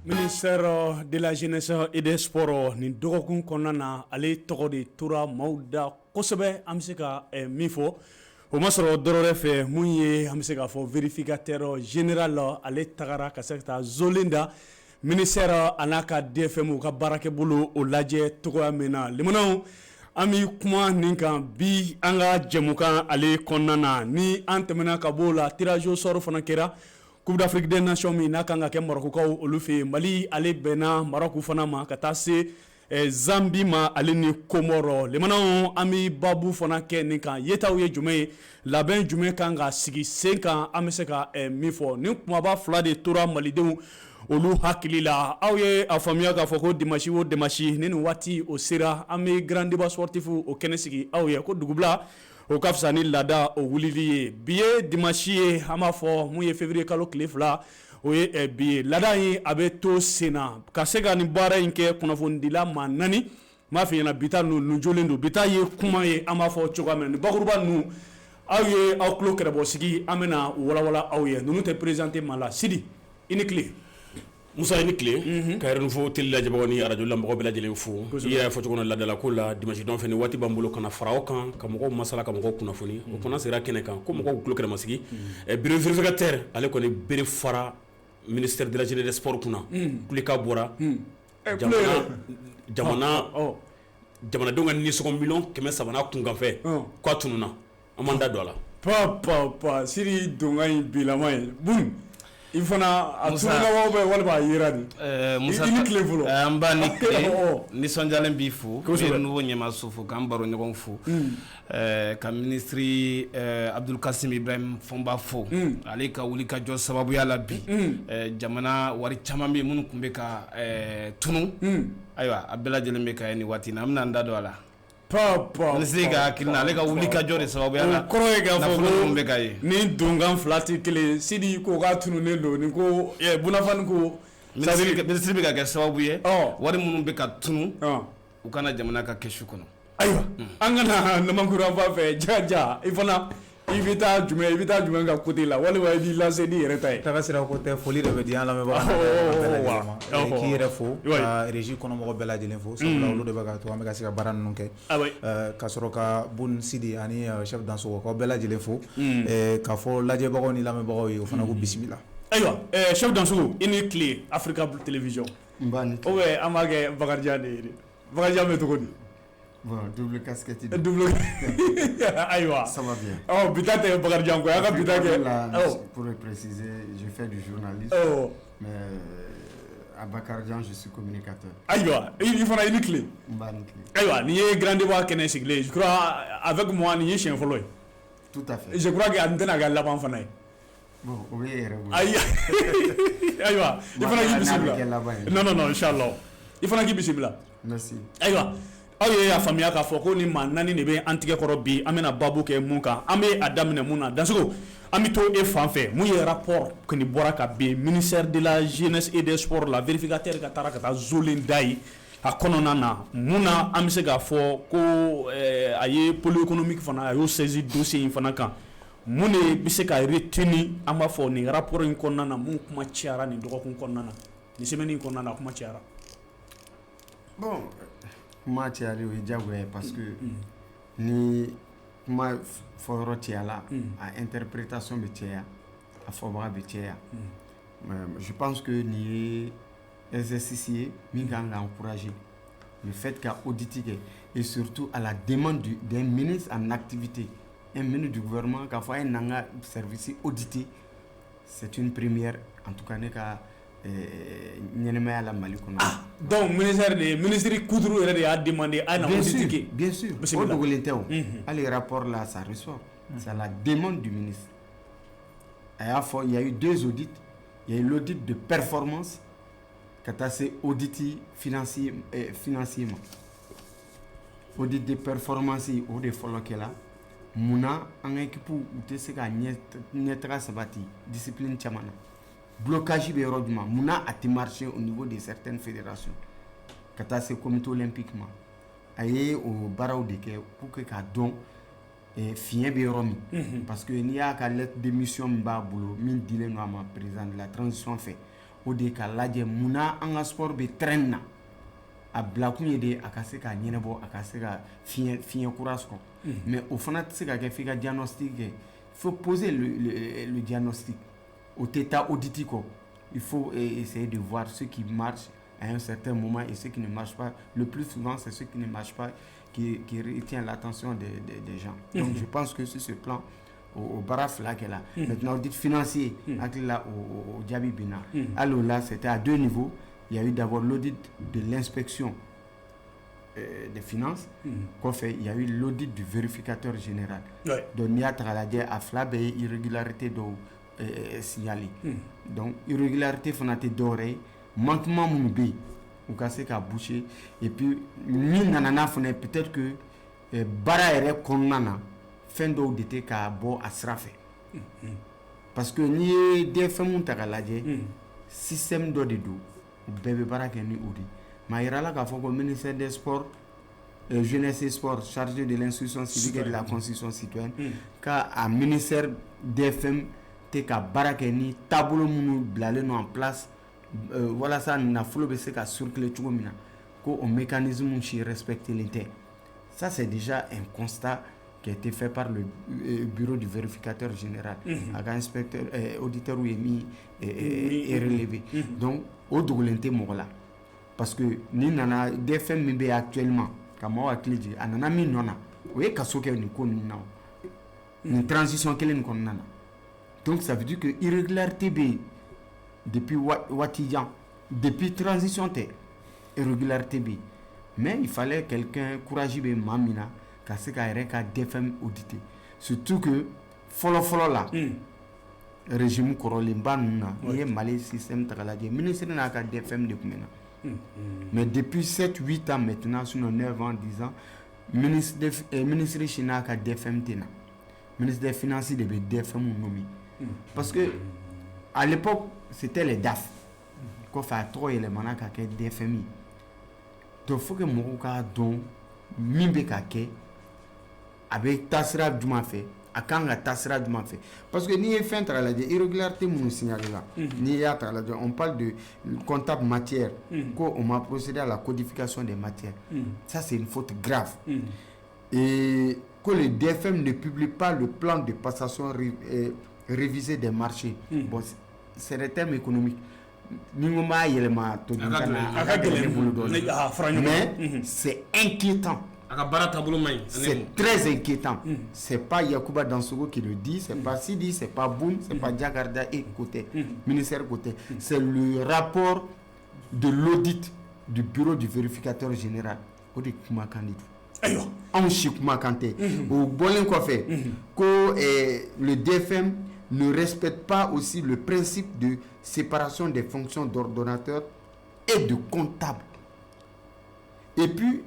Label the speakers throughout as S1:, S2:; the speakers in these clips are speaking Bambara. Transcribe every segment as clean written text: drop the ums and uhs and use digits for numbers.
S1: Ministère de la jeunesse et des sports ni dɔgɔkun kɔnɔna na ale tɔgɔ de tora maaw da kosɛbɛ an bɛ se ka min fɔ o ma sɔrɔ dɔrɔn fɛ mun ye an bɛ se k'a fɔ vérificateur général ale tagara ka se ka taa zolen da ministère a n'a ka DFM u ka baarakɛ bolo o lajɛ togoya min na limanaw an bɛ kuma nin kan bi an ka jɛmukan ale kɔnɔna na ni an tɛmɛna ka bɔ o la tirage au sort fana kɛra Coupe d'Afrique des Nations min n'a kan ka kɛ Marocains olu fɛ yen Mali ale bɛnna Maroc fana ma ka taa se Zambie ma ale ni Comore limanaw an bɛ babu fana kɛ nin kan yetaw ye jumɛn ye labɛn jumɛn kan ka sigi sen kan an bɛ se ka min fɔ nin kumaba fila de tora malidenw olu hakili la aw ye a faamuya k'a fɔ ko dimanche o dimanche ni nin waati o sera an bɛ grand débat sportif o kɛnɛ sigi aw ye ko dugubila o ka fisa ni laada o wulili ye bi ye dimanche ye an b'a fɔ mun ye février kalo tile fila o ye bi ye laada in a bɛ to sen na ka se ka nin baara in kɛ kunnafonidila maa 4 n m'a f'i ɲɛna bi ta ninnu jolen don bi ta ye kuma ye an b'a fɔ cogoya min na nin bakuruba ninnu aw ye aw tulo kɛrɛbɔsigi an bɛna walawala aw ye ninnu tɛ présenté maa la Sidi i ni tile
S2: Musa i ni tile ka fo teli lajɛbagaw ni radio lamɔgɔw bɛɛ lajɛlen fo i y'a fɔ cogo min na laadala ko la dimanche don fɛ ni waati b'an bolo kana fara o kan ka mɔgɔw masala ka mɔgɔw kunnafoni o fana sera kɛnɛ kan ko mɔgɔw tulo kɛrɛmasigi bureau vérificateur ale kɔni bere fara ministère de la jeunesse et des sports kunna kulika bɔra jamanadenw ka nisɔngɔ miliyɔn 300 kunkanfɛ k'a tununa an m'an da don a la
S1: pa Sidi donkan in bilama ye bun i fana a tununagaw bɛ walima a yera de
S3: Musa
S1: i ni tile fɔlɔ
S3: an b'a ni tile nisɔndiyalen b'i fo kosɛbɛ nouveau ɲɛmaaso fo k'an baro ɲɔgɔn fo ka ministre Abdul Kasim Ibrahim Fɔnba fo ale ka wuli ka jɔ sababuya la bi jamana wari caman bɛ minnu tun bɛ ka tunu ayiwa a bɛɛ lajɛlen bɛ ka ye nin waati in na an bɛna an da don a la ministre ka hakili ale ka wuli ka jɔ de sababuya la
S1: kɔrɔ ye k'a fɔ ko
S3: bɛ ka ye
S1: ni donkan fila tɛ kelen Sidi ko k'a tununen don ni ko Bunafani ko
S3: ministre bɛ ka kɛ sababu ye wari minnu bɛ ka tunu u kana jamana ka kɛsu kɔnɔ
S1: ayiwa an kana namankura fan fɛ jaja i fana i bɛ taa jumɛn ka côté la walima i b'i lancer ni yɛrɛ ta ye
S4: taga sira ko tɛ foli de bɛ di an lamɛnbagaw k'i yɛrɛ fo ka régie kɔnɔmɔgɔw bɛɛ lajɛlen fo sabula olu de bɛ ka to an bɛ ka se ka baara ninnu kɛ ka sɔrɔ ka Bun Sidi ani chef Dansoko k'aw bɛɛ lajɛlen fo k'a fɔ lajɛbagaw ni lamɛnbagaw ye o fana ko bisimila
S1: ayiwa chef Dansoko i ni tile Africa Télévision an b'a kɛ Bakarijan de ye Bakarijan bɛ cogo di
S5: bon double casquette
S1: aïwa
S5: ça va bien
S1: bita tɛ Bakarijan ko a ka bita kɛ
S5: pour préciser je fais du journalisme mais à Bakarijan je suis communicateur
S1: aïwa i fana i ni tile aïwa nin ye grand débat kɛnɛ sigilen je crois avec moi nin ye siɲɛ fɔlɔ ye
S5: tout à fait
S1: je crois que a tɛna kɛ laban fana ye
S5: bon o bɛ yɛrɛ bolo
S1: ayiwa i fana k'i bisimila non inchallah i fana k'i bisimila
S5: merci
S1: ayiwa aw ye a faamuya k'a fɔ ko ni maa 4 de bɛ an tigɛ kɔrɔ bi an bɛna babu kɛ mun kan an bɛ a daminɛ mun na Dansoko an bɛ to e fan fɛ mun ye rapport kɔni bɔra ka bin ministère de la jeunesse et des sports la vérificateur ka taara ka taa zolen da ye a kɔnɔna na mun na an bɛ se k'a fɔ ko a ye pôle économique fana a y'o saisi dossier in fana kan mun de bɛ se ka retenir an b'a fɔ nin rapport in kɔnɔna na mun kuma cayara nin dɔgɔkun kɔnɔna na nin semaine in kɔnɔna na kuma cayara
S5: bon kuma cayali o ye diyagoya ye parce que ni kuma fɔyɔrɔ cayala a interprétation bɛ caya a fɔbaga bɛ caya je pense que nin ye exercice ye min kan ka encourager le fait ka audit kɛ et surtout à la demande d'un ministre en activité un ministre du gouvernement k'a fɔ a ye n'an ka service audité c'est une première en tout cas ne ka ɲɛnɛmaya la Mali kɔnɔ
S1: donc ministre Koudrou yɛrɛ de y'a demandé a na audit kɛ
S5: bien sûr o dogolen tɛ o hali rapport là ça ressort c'est la demande du ministre a y'a fɔ il y a eu 2 audits il y a eu l'audit de performance ka taa se audit financier ma audit de performance o de fɔlɔ kɛla munna an ka équipe u tɛ se ka ɲɛtaga sabati discipline caman na blocage bɛ yɔrɔ jumɛn munna a tɛ marcher au niveau de certaines fédérations ka taa se comité olympique ma a ye o baaraw de kɛ pour que k'a dɔn fiɲɛ bɛ yɔrɔ min parce que n'i y'a ka lettre de mission min b'a bolo min dilen don a ma président de la transition fɛ o de ka lajɛ munna an ka sport bɛ train na a bila kun ye de a ka se ka ɲɛnabɔ a ka se ka fiɲɛ kura sɔrɔ mais o fana tɛ se ka kɛ f'i ka diagnostic kɛ il faut poser le diagnostic o tɛ taa audit kɔ il faut essayer de voir ce qui marche à un certain moment et ce qui ne marche pas le plus souvent c'est ce qui ne marche pas qui retient l'attention des gens donc je pense que sur ce plan au bara fila kɛla maintenant audit financier hakili la o jaabi bɛ na alors là c'était à deux niveaux. Il y a eu d'abord l'audit de l'inspection des finances. Kɔfɛ, il y a eu l'audit du vérificateur général. Ouais. Donc, n'i y'a ta k'a lajɛ a fila bɛɛ ye irrégularité dɔw signalé. Donc, irrégularité fana tɛ dɔwɛrɛ ye manquement minnu bɛ yen u ka se ka boucher et puis min nana n'a fana peut-être que baara yɛrɛ kɔnɔna na fɛn dɔw de tɛ ka bɔ a sira fɛ. Parce que n'i ye DFM ta k'a lajɛ système dɔ de don. Bɛɛ bɛ baara kɛ ni o de mais a yira la k'a fɔ ko ministère des sports jeunesse et sport chargé de l'instruction civique et de la constitution citoyenne k'a ministère DFM tɛ ka baara kɛ ni taabolo minnu bilalen don en place walasa nafolo bɛ se ka circuler cogo min na ko o mécanisme si respectelen tɛ ça c'est déjà un constat qui a été fait par le bureau du vérificateur général a ka inspecteur auditeur ye min relevé donc o dogolen tɛ mɔgɔ la parce que ni nana DFM min bɛ actuellement ka mɔgɔw hakili jigin a nana min nɔ na o ye kaso kɛ nin ko ninnu na nin transition kelen nin kɔnɔna na donc ça veut dire que irrégularité bɛ yen depuis waati jan depuis transition tɛ irrégularité bɛ yen mais il fallait quelqu'un courage bɛ maa min na ka se ka yɛrɛ ka DFM auditer surtout que fɔlɔ la régime kɔrɔlenba ninnu na n'i ye Mali système ta k'a lajɛ ministre n'a ka DFM de tun bɛ na mais depuis 7-8 ans maintenant sinon 9 ans 10 ans ministre si n'a ka DFM tɛ na ministre des finances de bɛ DFM nommé parce que à l'époque c'était les DAF kɔfɛ a tɔgɔ yɛlɛmana ka kɛ DFM ye donc faut que mɔgɔw k'a dɔn min bɛ ka kɛ a bɛ taa sira jumɛn fɛ a kan ka taa sira jumɛn fɛ parce que n'i ye fɛn ta k'a lajɛ irrégularité minnu signalé la n'i y'a ta k'a lajɛ on parle de comptable matière ko on m'a procédé à la codification des matières ça c'est une faute grave et que le DFM ne publie pas le plan de passation révisé des marchés bon c'est des termes économiques ni ko m'a yɛlɛma to dun kana a ka gɛlɛn bolo dɔɔnin mais c'est inquiétant. C'est très inquiétant. C'est pas Yacouba Dansogo qui le dit, c'est pas Sidi, c'est pas Boum, c'est pas Diagarda et côté, ministère côté. C'est le rapport de l'audit du bureau du vérificateur général. On dit Koumakandidou. On chie Koumakante. Au Bolin quoi fait que le DFM ne respecte pas aussi le principe de séparation des fonctions d'ordonnateur et de comptable. Et puis,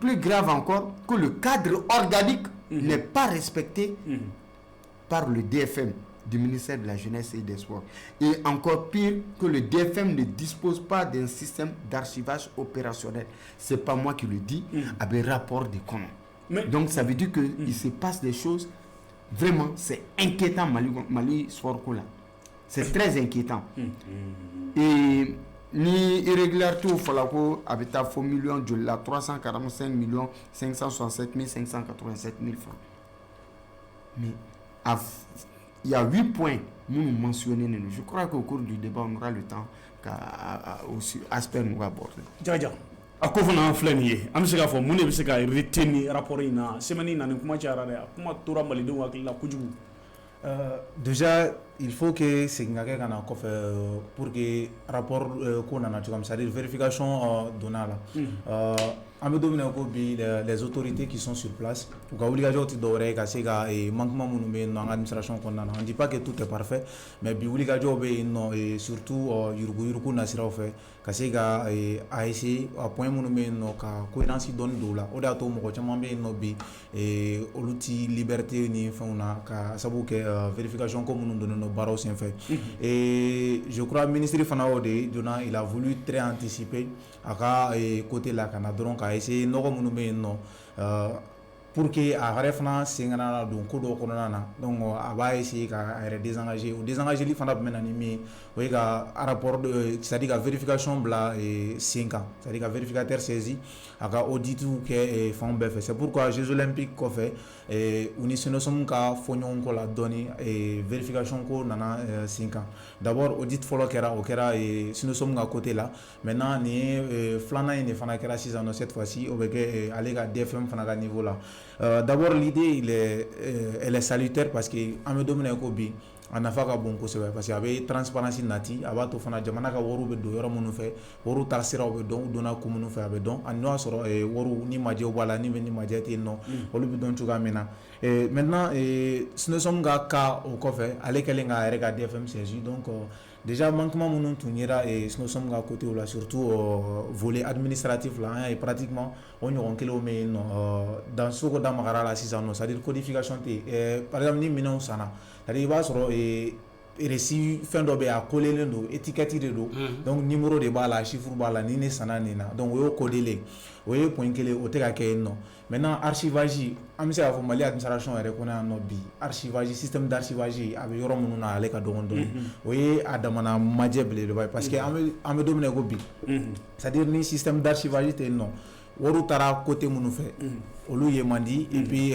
S5: plus grave encore, que le cadre organique n'est pas respecté par le DFM du ministère de la Jeunesse et des Sports. Et encore pire, que le DFM ne dispose pas d'un système d'archivage opérationnel. C'est pas moi qui le dis, avec rapport des comptes. Donc ça veut dire qu'il se passe des choses, vraiment, c'est inquiétant, Mali Sport Cola. C'est très inquiétant. Et ni irrégularité au Falako avait à faux millions de la 345 millions 567 587 000 francs. Mais il y a 8 points nous mentionnés. Je crois qu'au cours du débat, on aura le temps aussi aspect nous aborder.
S1: Jaja. A ko fana filɛ nin ye an bɛ se k'a fɔ mun de bɛ se ka retenir rapport in na semaine in na nin kuma cayara dɛ a kuma tora malidenw hakili la kojugu.
S4: Déjà il faut que segin ka kɛ ka na kɔfɛ pour que rapport ko nana cogoya min c'est-à-dire vérification donna la an bɛ don min na ko bi les autorités qui sont sur place u ka wulikajɔw tɛ dɔwɛrɛ ye ka se ka manquement minnu bɛ yen nɔ an ka administration kɔnɔna na on dit pas que tout est parfait mais bi wulikajɔw bɛ yen nɔ surtout yuruguyurugu nasiraw fɛ ka se ka a essayer a point minnu bɛ yen nɔ ka cohérence dɔɔni don o la o de y'a to mɔgɔ caman bɛ yen nɔ bi olu ti liberté ni fɛnw na ka sababu kɛ vérification ko minnu donnen don baaraw senfɛ et je crois ministre fana y'o de donna il a voulu très anticiper a ka côté la ka na dɔrɔn ka essayer nɔgɔ minnu bɛ yen nɔ pour que a yɛrɛ fana sen kana na don ko dɔw kɔnɔna na donc a b'a essayer ka a yɛrɛ désengager o désengageli fana bɛ na ni min ye o ye ka rapport c'est-à-dire ka vérification bila sen kan c'est-à-dire ka vérificateur saisi a ka auditiw kɛ fan bɛɛ fɛ c'est pourquoi Jeux olympiques kɔfɛ u ni SENOSOM ka fɔ ɲɔgɔn kɔ la dɔɔni vérification ko nana sen kan d'abord audit fɔlɔ kɛra o kɛra SENOSOM ka côté la maintenant nin ye filanan in de fana kɛra sisan nɔ cette fois-ci o bɛ kɛ ale ka DFM fana ka niveau la d'abord l'idée elle est salutaire parce que an bɛ don min na ko bi a nafa ka bon kosɛbɛ parce que a bɛ transparency nati a b'a to fana jamana ka wariw bɛ don yɔrɔ minnu fɛ wariw taa siraw bɛ dɔn u donna ko minnu fɛ a bɛ dɔn ani n'o y'a sɔrɔ wariw ni majɛw b'a la ni bɛ ni majɛ tɛ yen nɔ olu bɛ dɔn cogoya min na maintenant SENOSOM ka cas o kɔfɛ ale kɛlen k'a yɛrɛ ka DFM saisi donc déjà manquement minnu tun yera SENOSOM ka côté la surtout volet administratif la an y'a ye pratiquement o ɲɔgɔn kelenw bɛ yen nɔ dans Soko da magara la sisan nɔ c'est-à-dire codification tɛ yen par exemple ni minɛnw sanna c'est-à-dire i b'a sɔrɔ récit fɛn dɔ bɛ yen a collelen don étiquette de don donc numéro de b'a la chiffre b'a la ni ne sanna nin na donc o y'o codelen o ye point kelen o tɛ ka kɛ yen nɔ maintenant archivage an bɛ se k'a fɔ Mali administration yɛrɛ kɔnɔ yan nɔ bi archivage système d'archivage a bɛ yɔrɔ minnu na ale ka dɔgɔn dɔɔni o ye a damana majɛ belebeleba ye parce que an bɛ don min na ko bi c'est-à-dire ni système d'archivage tɛ yen nɔ wariw taara côté minnu fɛ olu ye man di et puis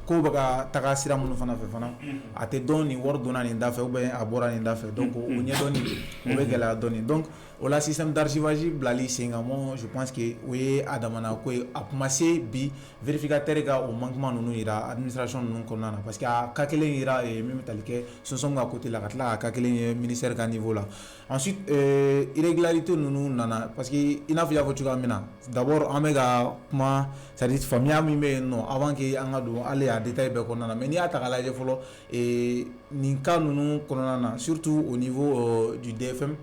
S4: ko bɛ ka taga sira minnu fana fɛ fana a tɛ dɔn nin wari donna nin da fɛ ou bien a bɔra nin da fɛ donc o ɲɛdɔnni o bɛ gɛlɛya dɔɔni donc o la système d'archivage bilali sen kan moi je pense que o ye a damana ko ye a kuma se bi vérificateur ka o manquement ninnu yira administration ninnu kɔnɔna na parce que a cas kelen yira min bɛ tali kɛ SENOSOM ka côté la ka tila a cas kelen ye ministère ka niveau la ensuite irrégularité ninnu nana parce que i n'a fɔ i y'a fɔ cogoya min na d'abord an bɛ ka kuma c'est-à-dire faamuya min bɛ yen nɔ avant que an ka don hali a détail bɛɛ kɔnɔna na mais n'i y'a ta k'a lajɛ fɔlɔ nin cas ninnu kɔnɔna na surtout au niveau du DFM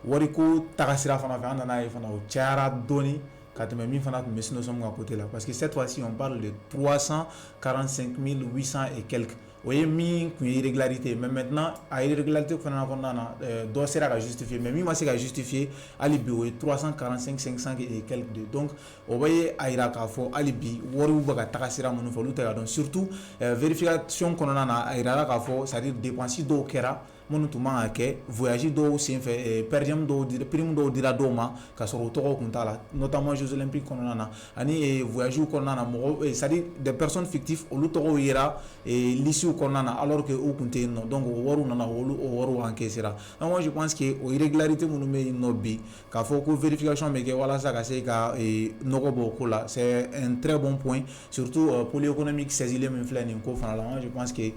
S4: wariko tagasira fana fɛ an nana ye fana o cayara dɔɔni ka tɛmɛ min fana tun bɛ SENOSOM ka côté la parce que cette fois-ci on parle de 345 800 et quelques o ye min tun ye irrégularité mais maintenant a irrégularité fana kɔnɔna na dɔ sera ka justifier mais min ma se ka justifier hali bi o ye 345 500 et quelques de donc o bɛ ye a yira k'a fɔ hali bi wariw bɛ ka taga sira minnu fɛ olu tɛ ka dɔn surtout vérification kɔnɔna na a yirala k'a fɔ c'est-à-dire dépenses dɔw kɛra minnu tun man ka kɛ voyage dɔw senfɛ per diem dɔw prime dɔw dira dɔw ma ka sɔrɔ o tɔgɔ tun t'a la notamment Jeux olympiques kɔnɔna na ani voyage kɔnɔna na mɔgɔ c'est-à-dire des personnes fictives olu tɔgɔw yera liste kɔnɔna na alors que u tun tɛ yen nɔ donc o wariw nana olu o wariw encaissera donc moi je pense que o irrégularité minnu bɛ yen nɔ bi k'a fɔ ko vérification bɛ kɛ walasa ka se ka nɔgɔ bɔ o ko la c'est un très bon point surtout polyéconomique saisilen min filɛ nin ko fana la moi je pense que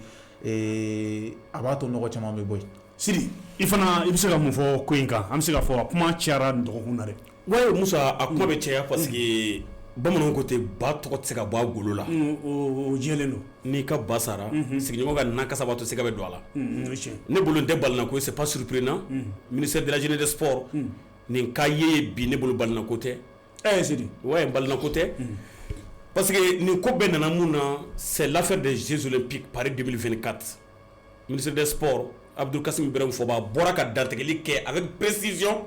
S4: a b'a to nɔgɔ caman bɛ bɔ yen
S1: Sidi i fana i bɛ se ka mun fɔ ko in kan an bɛ se ka fɔ a kuma cayara nin dɔgɔkun na dɛ
S2: ouais Musa a kuma bɛ caya parce que bamananw ko ten ba tɔgɔ tɛ se ka bɔ a golo la
S1: o jɛlen don
S2: n'i ka ba sara sigiɲɔgɔn ka nankasa b'a to se ka bɛ don a la ne bolo n tɛ balina ko c'est pas surprenant ministère de la jeunesse et des sports nin ka ye bi ne bolo balina ko tɛ
S1: Sidi
S2: ouais balina ko tɛ parce que nin ko bɛɛ nana mun na c'est l'affaire des Jeux olympiques Paris 2024 ministère des sports Abdul Kasim Ibrahim Fomba bɔra ka dantigɛli kɛ avec précision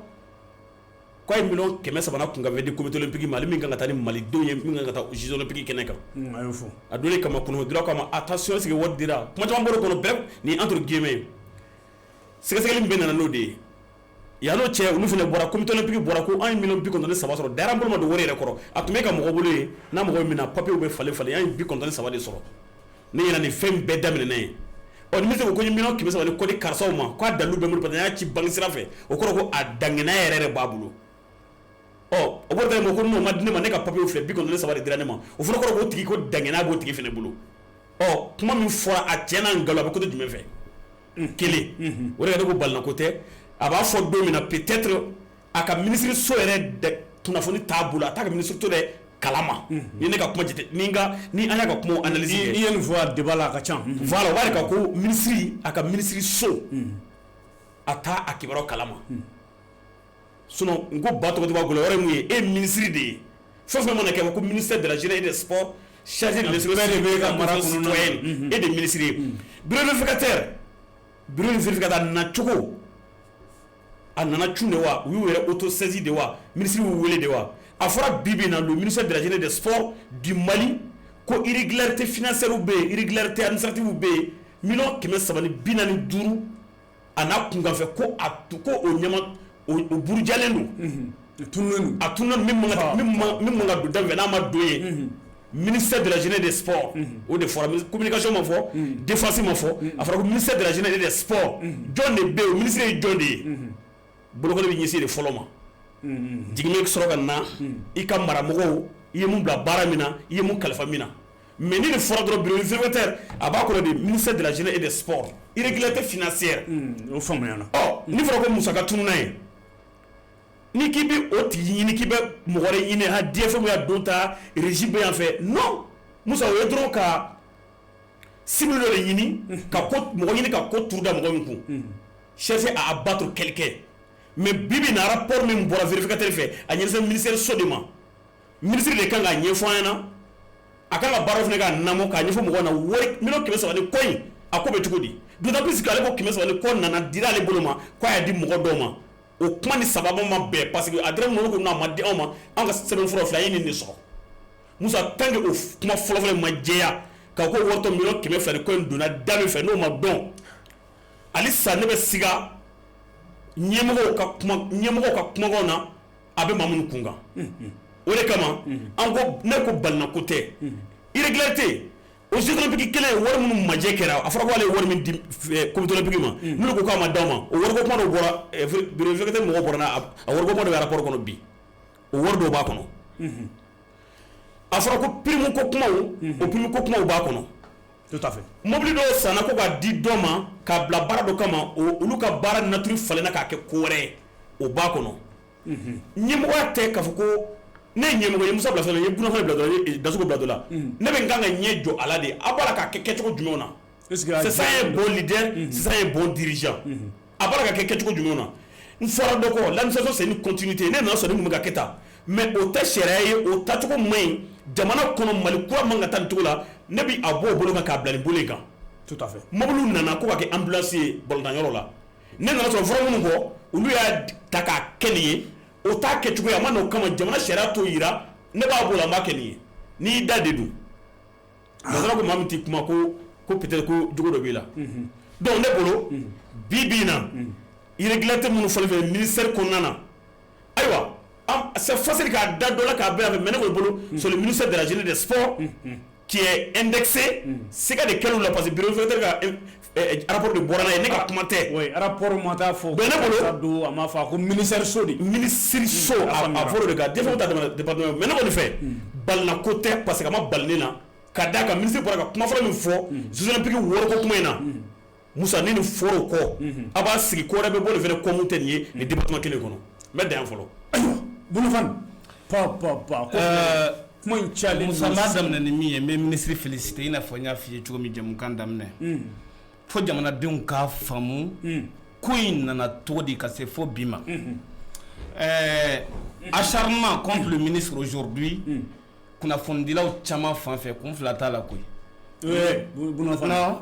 S2: ko a ye miliyɔn 300 kun ka di comité olympique ma ale min kan ka taa ni malidenw ye min kan ka taa Jeux olympiques kɛnɛ kan
S1: a y'o fɔ
S2: a donné kama kɔnɔdira kama attention sigi wari dira kuma caman bɔra kɔnɔ bref ni entre guillemets sɛgɛsɛgɛli min bɛ nana n'o de ye yan'o cɛ olu fana bɔra comité olympique bɔra ko an ye miliyɔn 93 sɔrɔ dara an bolo ma don wari yɛrɛ kɔrɔ a tun bɛ ka mɔgɔ bolo ye n'a mɔgɔ min na papier bɛ falen an ye 93 de sɔrɔ ne ɲɛna nin fɛn bɛɛ daminɛna ye ni bɛ se ko miliyɔn 300 ni kɔdi karisaw ma k'a dalu bɛ n bolo parce que n y'a ci banque sira fɛ o kɔrɔ ko a dangana yɛrɛ b'a bolo o bɔra ka ko n'o ma di ne ma ne ka papier filɛ 93 de dira ne ma o fana kɔrɔ ko tigi ko dangana b'o tigi fana bolo kuma min fɔra a tiɲɛ n'a ngalon a bɛ côté jumɛn fɛ kelen o de ka ne ko balina ko tɛ a b'a fɔ don min na peut-être a ka ministre so yɛrɛ kunnafoni t'a bolo a t'a ka ministre to dɛ kalama ni ne ka kuma jate ni an y'a ka kuma analyse kɛ
S1: i ye nin fɔ a débat la a ka ca
S2: voilà o b'a yira ko ministre a ka ministre so a t'a a kibaruya kalama sinon n ko ba tɔgɔ tɛ b'a bolo o yɔrɔ ye mun ye e ministre de ye fɛn fɛn mana kɛ ko ministère de la jeunesse et des sports chargé de l'inscription de la mara citoyenne et des ministres bureau vérificateur na cogo a nana cun de wa u y'u yɛrɛ autosaisi de wa ministre y'u wele de wa a fɔra bi bi na le ministère de la jeunesse et des sports du Mali ko irrégularité financière bɛ yen irrégularité administrative bɛ yen miliyɔn 345 a n'a kunkanfɛ ko o ɲɛma o burujalen don a tunnen min man ka don da fɛ n'a ma don ye ministère de la jeunesse et des sports o de fɔra communication ma fɔ défense ma fɔ a fɔra ko ministère de la jeunesse et des sports jɔn de bɛ yen o ministre ye jɔn de ye bolokoli bɛ ɲɛsin de fɔlɔ ma jigin bɛ sɔrɔ ka na i ka maramɔgɔw i ye mun bila baara min na i ye mun kalifa min na mais ni nin fɔra dɔrɔn bureau vérificateur a b'a kɔnɔ de ministère de la jeunesse et des sports irrégularité financière
S1: o faamuyana
S2: ni fɔra ko musaka tununa ye ni k'i bɛ o tigi ɲini k'i bɛ mɔgɔ wɛrɛ ɲini ha DFM y'a don ta régie bɛ yan fɛ non Musa o ye dɔrɔn ka cible dɔ de ɲini ka mɔgɔ ɲini ka ko turu da mɔgɔ min kun chercher à abattre quelqu'un mais bibi na rapport min bɔra vérificateur fɛ a ɲɛsin ministère so de ma ministre de kan ka ɲɛfɔ an ɲɛna a kan ka baara fana ka namɔ k'a ɲɛfɔ mɔgɔw na wari miliyɔn 300 ni kɔ in a ko bɛ cogo di d'autant plus que ale ko 300 ni kɔ nana dira ale bolo ma k'a y'a di mɔgɔ dɔw ma o kuma ni sababu ma bɛɛ parce que a dira minnu ko n'a ma di anw ma an ka sɛbɛnfura fila ye nin de sɔrɔ Musa tant que o kuma fɔlɔfɔlɔ ma jɛya k'a ko wari tɔ miliyɔn 200 ni kɔ in donna da min fɛ n'o ma dɔn halisa ne bɛ siga ɲɛmɔgɔw ka kumakanw na a bɛ maa minnu kun kan o de kama an ko ne ko balina ko tɛ irrégularité o Jeux olympiques kelen wari minnu majɛ kɛra a fɔra ko ale ye wari min di comité olympique ma n'olu ko k'a ma d'aw ma o wariko kuma dɔ bɔra bureau vérificateur mɔgɔw bɔra n'a a wariko kuma dɔ bɛ rapport kɔnɔ bi o wari dɔw b'a kɔnɔ a fɔra ko prime ko kumaw o prime ko kumaw b'a kɔnɔ
S1: tout à fait
S2: mobili dɔw sanna ko k'a di dɔ ma k'a bila baara dɔ kama olu ka baara nature falenna k'a kɛ ko wɛrɛ ye o b'a kɔnɔ ɲɛmɔgɔya tɛ k'a fɔ ko ne ye ɲɛmɔgɔ ye Musa bila fɛn ye bunafɛn bila dɔ la Dasogo bila dɔ la ne bɛ n kan ka ɲɛ jɔ a la de a b'a la k'a kɛ kɛcogo jumɛnw na c'est ça un bon leader c'est ça un bon dirigeant a b'a la ka kɛ kɛcogo jumɛnw na n fɔra dɔ kɔ l'administration c'est une continuité ne nana sɔrɔ ni mun bɛ ka kɛ tan mais o tɛ sariya ye o tacogo man ɲi jamana kɔnɔ Mali kura man ka taa nin cogo la ne bi a bɔ o bolo kan k'a bila nin bolo in kan
S1: tout à fait
S2: mobiliw nana ko ka kɛ ambulance ye balontan yɔrɔ la ne nana sɔrɔ fɔlɔ minnu kɔ olu y'a ta k'a kɛ nin ye o t'a kɛcogo ye a ma n'o kama jamana sariya t'o yira ne b'a bolo an b'a kɛ nin ye n'i da de don masala ko maa min t'i kuma ko peut-être ko jogo dɔ b'i la donc ne bolo bi bi in na irrégularité minnu fɔlen filɛ ministère kɔnɔna na ayiwa c'est facile k'a da dɔ la k'a bɛɛ la mais ne kɔni bolo c'est le ministère de la jeunesse et des sports qui est indexé siga de kɛlɛ la parce que bureau vérificateur ka rapport de bɔra n'a ye ne ka kuma tɛ
S1: oui rapport ma taa fɔ
S2: mais ne bolo
S1: a ma fɔ ko ministère so de
S2: ministre so a fɔra de kan défense ta département mais ne kɔni fɛ balina ko tɛ parce que a ma bali ne na ka d'a kan ministre bɔra ka kuma fɔlɔ min fɔ Jeux olympiques wɔrɔko kuma in na Musa ni nin fɔra o kɔ a b'a sigi ko wɛrɛ bɛ bɔ nin fɛnɛ kɔ mun tɛ nin ye nin département kelen kɔnɔ n bɛ dan yan fɔlɔ
S1: ayiwa Bunufan kuma in cayalen
S3: Musa m'a daminɛ ni min ye n bɛ ministre féliciter i n'a fɔ n y'a f'i ye cogo min jɛmukan daminɛ fo jamanadenw k'a faamu ko in nana cogo di ka se fo bi ma acharnement contre le ministre aujourd'hui kunnafonidilaw caman fan fɛ kun fila t'a la koyi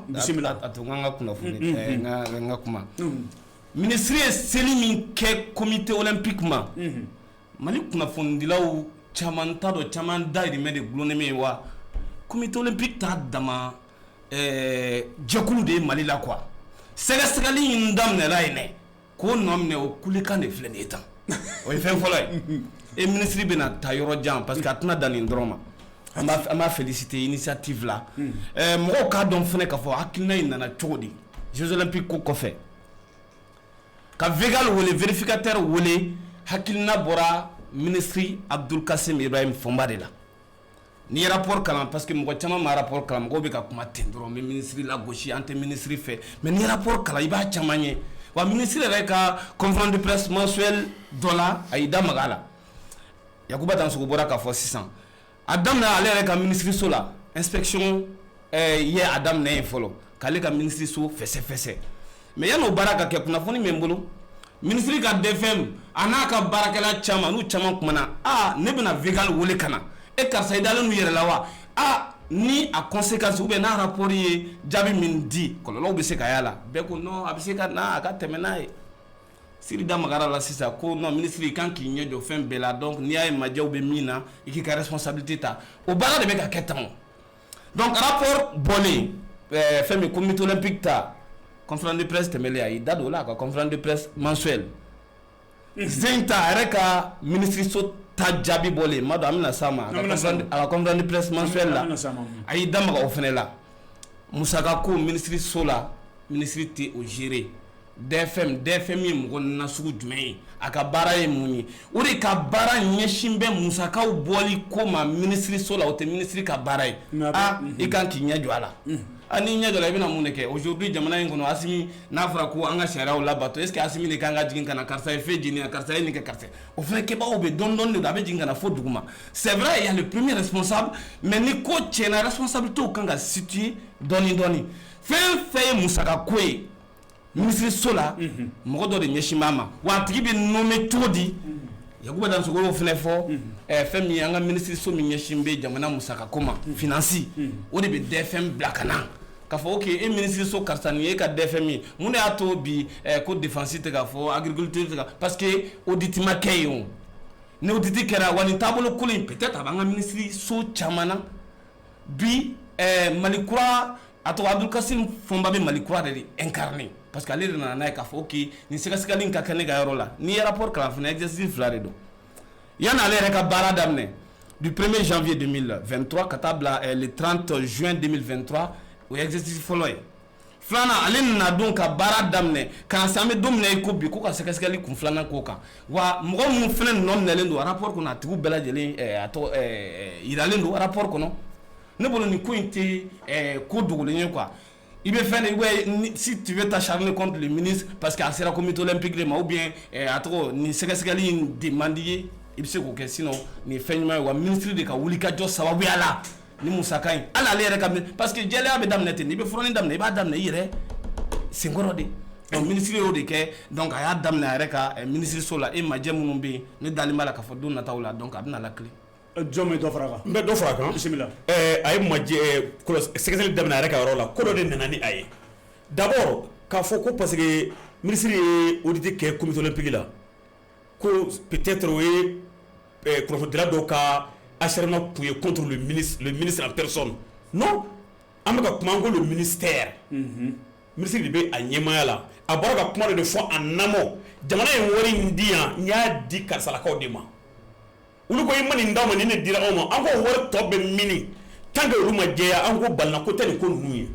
S1: bisimila
S3: a to n ka kunnafoni n ka kuma ministre ye seli min kɛ comité olympique ma Mali kunnafonidilaw caman t'a dɔn caman dahirimɛ de gulonnen bɛ wa comité olympique t'a dama jɛkulu de ye Mali la quoi sɛgɛsɛgɛli in daminɛra yen dɛ k'o nɔ minɛ o kulekan de filɛ nin ye tan o ye fɛn fɔlɔ ye et ministre bɛna taa yɔrɔ jan parce que a tɛna dan nin dɔrɔn ma an b'a féliciter initiative la mɔgɔw k'a dɔn fɛnɛ k'a fɔ hakilina in nana cogo di Jeux olympiques ko kɔfɛ ka Végal wele vérificateur wele hakilina bɔra ministre Abdul Kasim Ibrahim Fonba de la ni rapport kalan parce que mɔgɔ caman ma rapport kalan mɔgɔw bɛ ka kuma ten dɔrɔn n bɛ ministre lagosi an tɛ ministre fɛ mais ni rapport kalan i b'a caman ye wa ministre yɛrɛ ka conférence de presse mensuelle dɔ la a y'i da maga a la Yakuba Dansogo bɔra k'a fɔ sisan a daminɛ ale yɛrɛ ka ministre so la inspection ye a daminɛ yen fɔlɔ k'ale ka ministre so fɛsɛfɛsɛ mais yan'o baara ka kɛ kunnafoni bɛ n bolo ministre ka DFM a n'a ka baarakɛla caman n'u caman kumana ne bɛna Végal wele ka na karisa i dalen n'u yɛrɛ la wa ni a conséquence ou bien n'a rapport ye jaabi min di kɔlɔlɔw bɛ se ka y'a la bɛɛ ko non a bɛ se ka a ka tɛmɛ n'a ye Siri da magara la sisan ko non ministre kan k'i ɲɛ jɔ fɛn bɛɛ la donc n'i y'a ye majɛw bɛ min na i k'i ka responsabilité ta o baara de bɛ ka kɛ tan donc rapport bɔlen fɛn min comité olympique ta conférence de presse tɛmɛlen a y'i da don o la a ka conférence de presse mensuelle Zenta a yɛrɛ ka ministre so ta jaabi bɔlen ma dɔn an bɛna s'a ma a ka conférence de presse mensuelle la a y'i da maga o fɛnɛ la musaka ko ministre so la ministre tɛ o gérer DFM ye mɔgɔ nasugu jumɛn ye a ka baara ye mun ye o de ka baara ɲɛsin bɛ musakaw bɔli ko ma ministre so la o tɛ ministre ka baara ye i kan k'i ɲɛ jɔ a la n'i ɲɛ jɔ la i bɛna mun de kɛ aujourd'hui jamana in kɔnɔ Asimi n'a fɔra ko an ka sariyaw labato est ce que Asimi de kan ka jigin ka na karisa ye fɛn jeni karisa ye nin kɛ karisa o fɛnɛ kɛbagaw bɛ dɔɔni dɔɔni de don a bɛ jigin ka na fo dugu ma c'est vrai il y a le premier responsable mais ni ko tiɲɛna responsabilité kan ka situer dɔɔni dɔɔni fɛn fɛn ye musaka ko ye ministre so la mɔgɔ dɔ de ɲɛsin b'a ma wa a tigi bɛ nommé cogo di Yakuba Dansogo y'o fɛnɛ fɔ fɛn min an ka ministre so min ɲɛsin bɛ jamana musaka ko ma finance o de bɛ DFM bila ka na k'a fɔ ok e ministre so karisa nin ye ka DFM ye mun de y'a to bi ko défense tɛ ka fɔ agriculture tɛ ka parce que audit ma kɛ yen o ni audit kɛra wa nin taabolo kolo in peut-être a b'an ka ministre so caman na bi Mali kura a tɔgɔ Abdul Kasim Fonba bɛ Mali kura de incarné parce que ale de nana n'a ye k'a fɔ ok nin sɛgɛsɛgɛli in ka kɛ ne ka yɔrɔ la ni ye rapport kalan fana exercice fila de don yanni ale yɛrɛ ka baara daminɛ du 1er janvier 2023 ka taa bila le 30 juin 2023 o ye exercice fɔlɔ ye filanan ale nana don ka baara daminɛ ka na se an bɛ don min na i ko bi ko ka sɛgɛsɛgɛli kun filanan k'o kan wa mɔgɔ minnu fana nɔ minɛlen don rapport kɔnɔ a tigiw bɛɛ lajɛlen yiralen don rapport kɔnɔ ne bolo nin ko in tɛ ko dogolen ye quoi i bɛ fɛn de si tu veux t'acharner contre le ministre parce que a sera comité olympique de ma ou bien a tɔgɔ nin sɛgɛsɛgɛli in de man di ye i bɛ se k'o kɛ sinon nin fɛn ɲuman ye wa ministre de ka wuli ka jɔ sababuya la ni musaka in hali ale yɛrɛ ka parce que jɛlenya bɛ daminɛ ten n'i bɛ furanin daminɛ i b'a daminɛ i yɛrɛ senkɔrɔ de donc ministre y'o de kɛ donc a y'a daminɛ a yɛrɛ ka ministre so la majɛ minnu bɛ yen ne dalen b'a la k'a fɔ don nataw la donc a bɛna lakile.
S1: Jɔn bɛ dɔ fara a kan.
S2: N bɛ dɔ fara a kan.
S1: Bisimila.
S2: A ye sɛgɛsɛgɛli daminɛ a yɛrɛ ka yɔrɔ la ko dɔ de nana ni a ye d'abord k'a fɔ ko parce que ministre ye audit kɛ comité olympique la ko peut-être o ye kunnafonidila dɔw ka acharnement kun ye contre le ministre en personne non an bɛ ka kuma an ko le ministère ministre de bɛ a ɲɛmaaya la a bɔra ka kuma dɔ de fɔ en amont jamana ye wari in di yan n y'a di karisalakaw de ma olu ko i ma nin d'a ma ni ne dira anw ma an ko wari tɔ bɛ mini tant que olu ma jɛya an ko balila ko tɛ nin ko ninnu ye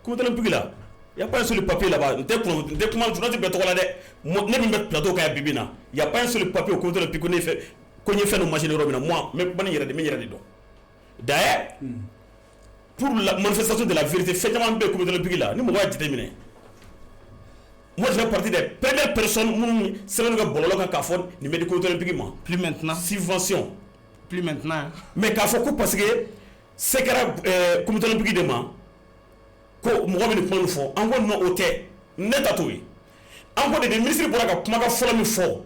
S2: comité olympique la y a pas un seul papier là-bas n tɛ kuma journaliste bɛɛ tɔgɔ la dɛ ne min bɛ plateau kan yan bibi na y a pas un seul papier au comité olympique ko ne fɛ ko n ye fɛn dɔ machine yɔrɔ min na moi n bɛ kuma ni yɛrɛ de n bɛ yɛrɛ de dɔn d'ailleurs pour la manifestation de la vérité fɛn caman bɛ comité olympique la ni mɔgɔ y'a jateminɛ moi je fais partie des premières personnes minnu sɛbɛnni ka bɔlɔlɔ kan k'a fɔ nin bɛ di comité olympique ma
S3: plus maintenant
S2: subvention
S3: plus maintenant
S2: mais k'a fɔ ko parce que se kɛra comité olympique de ma ko mɔgɔ bɛ nin kuma nin fɔ an ko non o tɛ ne ta t'o ye an ko de ministre bɔra ka kumakan fɔlɔ min fɔ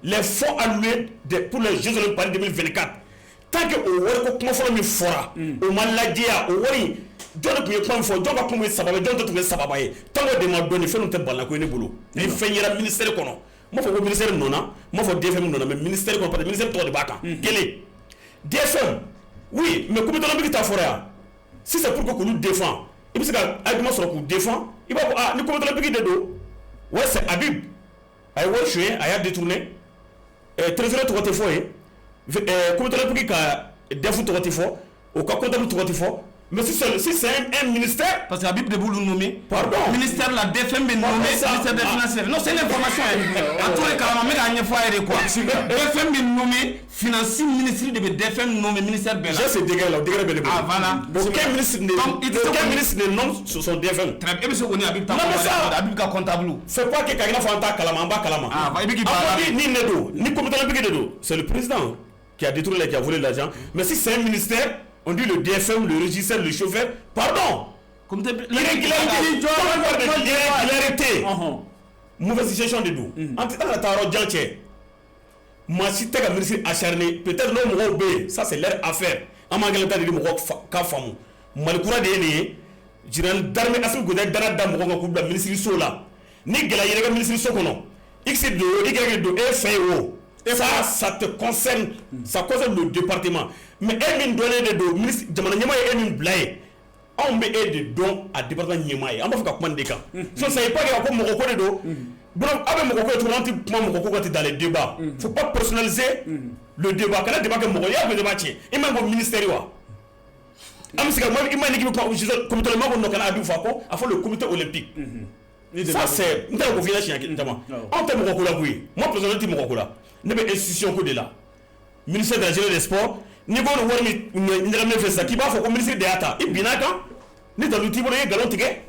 S2: les fonds alloués pour les Jeux olympiques Paris 2024 tant que o wari ko kuma fɔlɔ min fɔra o ma lajɛya o wari jɔn de tun ye kuma min fɔ jɔn ka kuma ye sababa jɔn de tun ye sababa ye tant que de ma dɔn nin fɛn tɛ balila ko ye ne bolo ni fɛn yera ministère kɔnɔ n m'a fɔ ko ministère nɔna n m'a fɔ DFM nɔna mais ministère kɔnɔ parce que ministère tɔgɔ de b'a kan kelen DFM oui mais comité olympique ta fɔra yan si c'est pour que k'olu défend i bɛ se ka argument sɔrɔ k'u défend i b'a fɔ ni comité olympique de don ouais c'est Habib a ye wari suɲɛ a y'a détourné trésorier tɔgɔ tɛ fɔ ye comité olympique ka DEF tɔgɔ tɛ fɔ o ka comptable tɔgɔ tɛ fɔ Mais si c'est un ministère...
S3: Parce que Habib Deboulou nommé.
S2: Pardon.
S3: Ministère de la DFM est nommé. Ministère des Finances. Non, c'est l'information. En tous les cas, on va mettre fois quoi. DFM est nommé. Financier ministre de DFM nommé ministère Bella.
S2: J'ai ce degré-là.
S3: Ah, voilà.
S2: Aucun ministre ne nomme sur son DFM.
S3: Très bien. Et monsieur Goni Habib Habib comptable.
S2: C'est quoi que Kagina Fanta Kalama Kalama? Ah, ni Nedo, ni comité olympique Nedo. C'est le président qui a détourné, qui a volé l'argent. Mais si c'est un ministère, on dit le DFM, le régisseur, le chauffeur, pardon. Irrégularité. Mauvaise situation de nous. En tout cas, la tarot d'Antier. Moi, si tu as un ministre acharné, peut-être l'homme B, ça c'est leur affaire. En manquant de l'homme Kafamu. Malkoura de Né, Jiran Darme Assou Godet, Danadam, Ronga, ministre Sola. Ni Gala, ministre Sokono. X2, Y2, FAO. Et ça te concerne, ça concerne le département. Mais Emin donné des dons, ministre Djamananyama et Emin Blaye, on met des dons à département Niamaye. On va faire comment des cas. Si on ne savait pas qu'il y a comme Morocco des dons, bon, avec Morocco, tout le monde Morocco dans les débats. Il ne faut pas personnaliser le débat. Quand il y a un débat que Morocco, il y a un débat. Il y a un ministère. Il y a une équipe comité le comité olympique. Ça c'est on t'a confié chien notamment on t'a Morocco là oui moi personnellement Morocco là ne be institution ko de là ministère de la jeunesse des sports ni bon war ni ngam fait ça qui va faut ministère de ata et binaka ni dans l'outil bon galon tige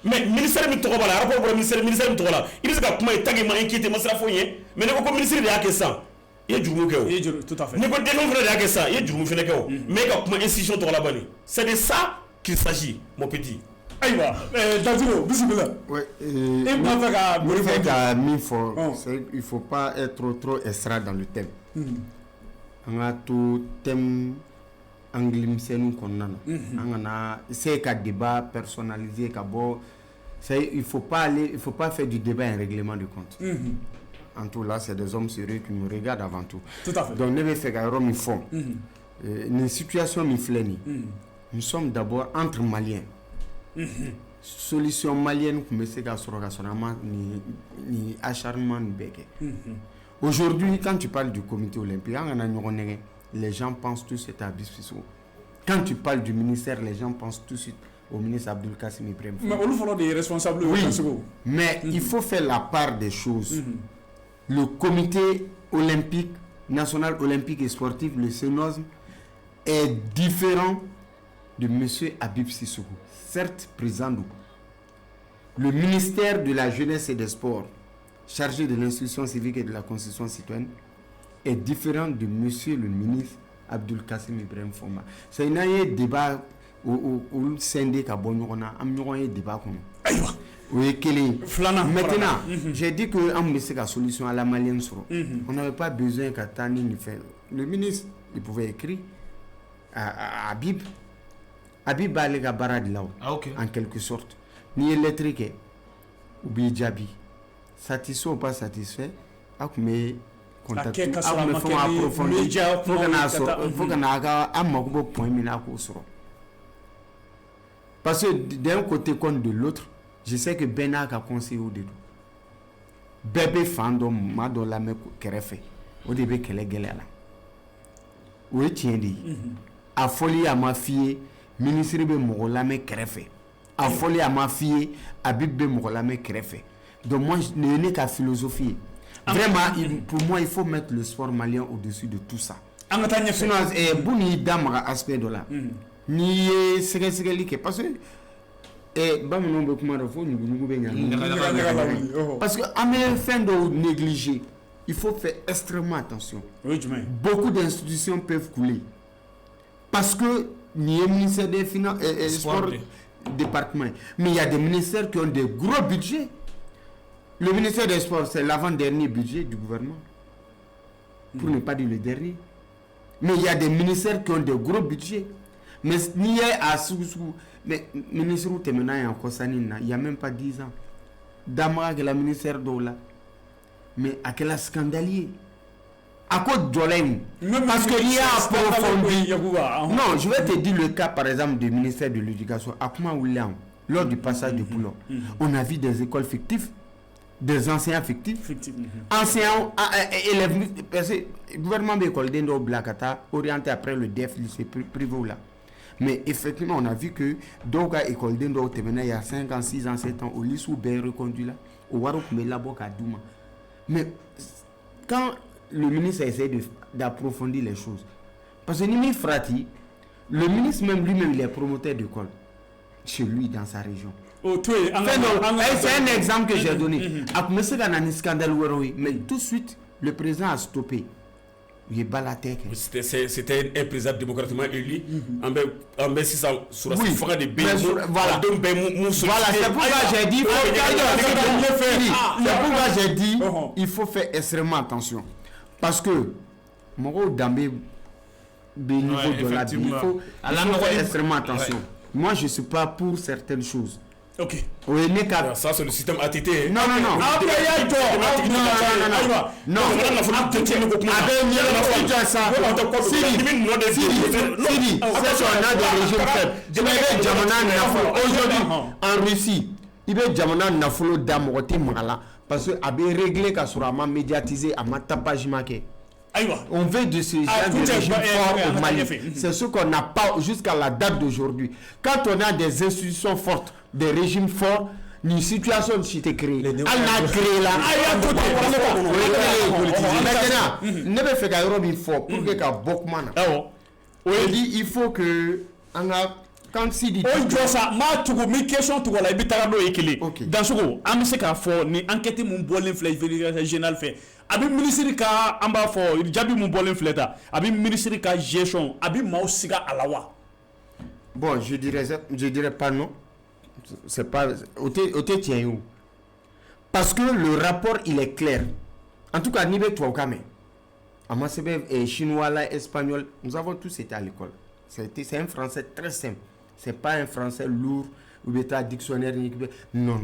S2: mais ministère mi to bala rapport pour ministère mi to bala il se ka kuma tagi ma inquiété ma sera foyer mais ne ko ministère de ake ça il jurumu ko
S1: tout à fait
S2: ne ko défendre de ake ça il jurumu fene ko mais ka kuma institution to la bani c'est de ça qu'il s'agit mon petit.
S1: Aïwa, Dadiro, bismillah.
S5: Oui,
S1: il
S5: faut pas être trop extra dans le thème. On a tout thème anglimsenu konana. On a c'est qu'un débat personnalisé il faut pas faire du débat un règlement de compte. En tout là, c'est des hommes sérieux qui nous regardent avant tout.
S1: Tout à fait.
S5: Donc ne fait qu'un homme fond. Une situation mifleni. Nous sommes d'abord entre Maliens. Solution malienne comme c'est ni acharnement ni béquet. Aujourd'hui, quand tu parles du comité olympique, les gens pensent tout de suite à Bissou. Quand tu parles du ministère, les gens pensent tout de suite au ministre Abdul Kassim Ibrahim.
S1: Mais on faut des responsables.
S5: Oui, mais il faut faire la part des choses. Le comité olympique, national olympique et sportif, le CNOSM, est différent de M. Habib Sissoko. Certes, président, le ministère de la Jeunesse et des Sports, chargé de l'instruction civique et de la constitution citoyenne, est différent de monsieur le ministre Abdul Kassim Ibrahim Foma. C'est un débat au syndicat Bonyorona, un débat comme oui, maintenant, j'ai dit que c'est la solution à la malienne. On n'avait pas besoin qu'à Tani nous fasse. Le ministre, il pouvait écrire à Habib. Habib a les barad là, en quelque sorte. Ni électrique, ou bien Djabi. Satisfait ou pas satisfait, mais contacter, il faut approfondir. Il faut qu'on ait un point parce que d'un côté comme de l'autre, je sais que Benak a conseillé au dedans. Bébé fandom, m'a la me fait. Au début, qu'elle est galère là. Oui, tiens, dit. A folie à ma fille. Ministre be mogolame krefe a folie à ma fille Habib be mogolame krefe. Donc moi je n'ai qu'à philosophie vraiment pour moi il faut mettre le sport malien au-dessus de tout ça. Sinon boni damara aspect de là ni c'est parce que bamnon be kuma refo ni be parce que à fin de négliger il faut faire extrêmement attention. Beaucoup d'institutions peuvent couler parce que ni le ministère des Finances et sport département. Mais il y a des ministères qui ont des gros budgets. Le ministère des Sports, c'est l'avant-dernier budget du gouvernement. Pour ne pas dire le dernier. Mais il y a des ministères qui ont des gros budgets. Mais il y a à Soussou. Mais le ministère où tu es maintenant en Kosanina, il n'y a même pas 10 ans. Damara, qui est le ministère d'Ola. Mais à quel scandalier. À cause de parce qu'il y a approfondi. Non, je vais te dire le cas par exemple du ministère de l'Éducation. À Kuma-Oulian, lors du passage de Poulon, on a vu des écoles fictives, des enseignants fictifs, enseignants, élèves, parce que le gouvernement de l'école d'Indo Blakata, orienté après le DEF, lycée privé là. Mais effectivement, on a vu que Doga école d'Indo, il y a 5 ans, 6 ans, 7 ans, au lycée où bien reconduit là, au Warok Melabok à Douma. Mais quand le ministre essaie d'approfondir les choses, parce que Nimi Frati, le ministre même lui-même, il est promoteur d'école chez lui dans sa région. C'est un exemple que j'ai donné. Après, c'est un scandale, mais tout de suite, le président a stoppé. Il est balaté.
S2: C'était un président démocratiquement élu. En baisse sur la suffrage de B.
S5: Voilà, c'est pourquoi j'ai dit, il faut faire extrêmement attention. Parce que, mon Dambé, niveau de la vie, il faut faire extrêmement attention. Moi, je ne suis pas pour certaines choses.
S1: Ok.
S2: Ça, c'est le système ATT.
S5: Non. Aujourd'hui, en Russie, il y a Jamana Nafolo Damoroti Mala parce que a réglé Kasurama médiatisé à ma tapage maquet. On veut de ce genre de régime fort au Mali. C'est ce qu'on n'a pas jusqu'à la date d'aujourd'hui. Quand on a des institutions fortes, des régimes forts, une situation qui s'est créée. Elle a créé là. Maintenant, ne me fait qu'un fort pour que Bokman. Il faut que quand si dit
S1: ça ma tugo mi question tugo la ibitara do ekele dans ce go am se ka fo ni enquête mun bolen flèche vérification générale fait abi ministre ka amba fo jabi mun bolen fleta abi ministre ka gestion abi mausiga alawa.
S5: Bon, je dirais pas non. C'est pas oté tient où? Parce que le rapport il est clair. En tout cas nibe toi kamé. Amasebe et chinois là, espagnol, nous avons tous été à l'école. C'est un français très simple. C'est pas un français lourd ou bêta dictionnaire. Non.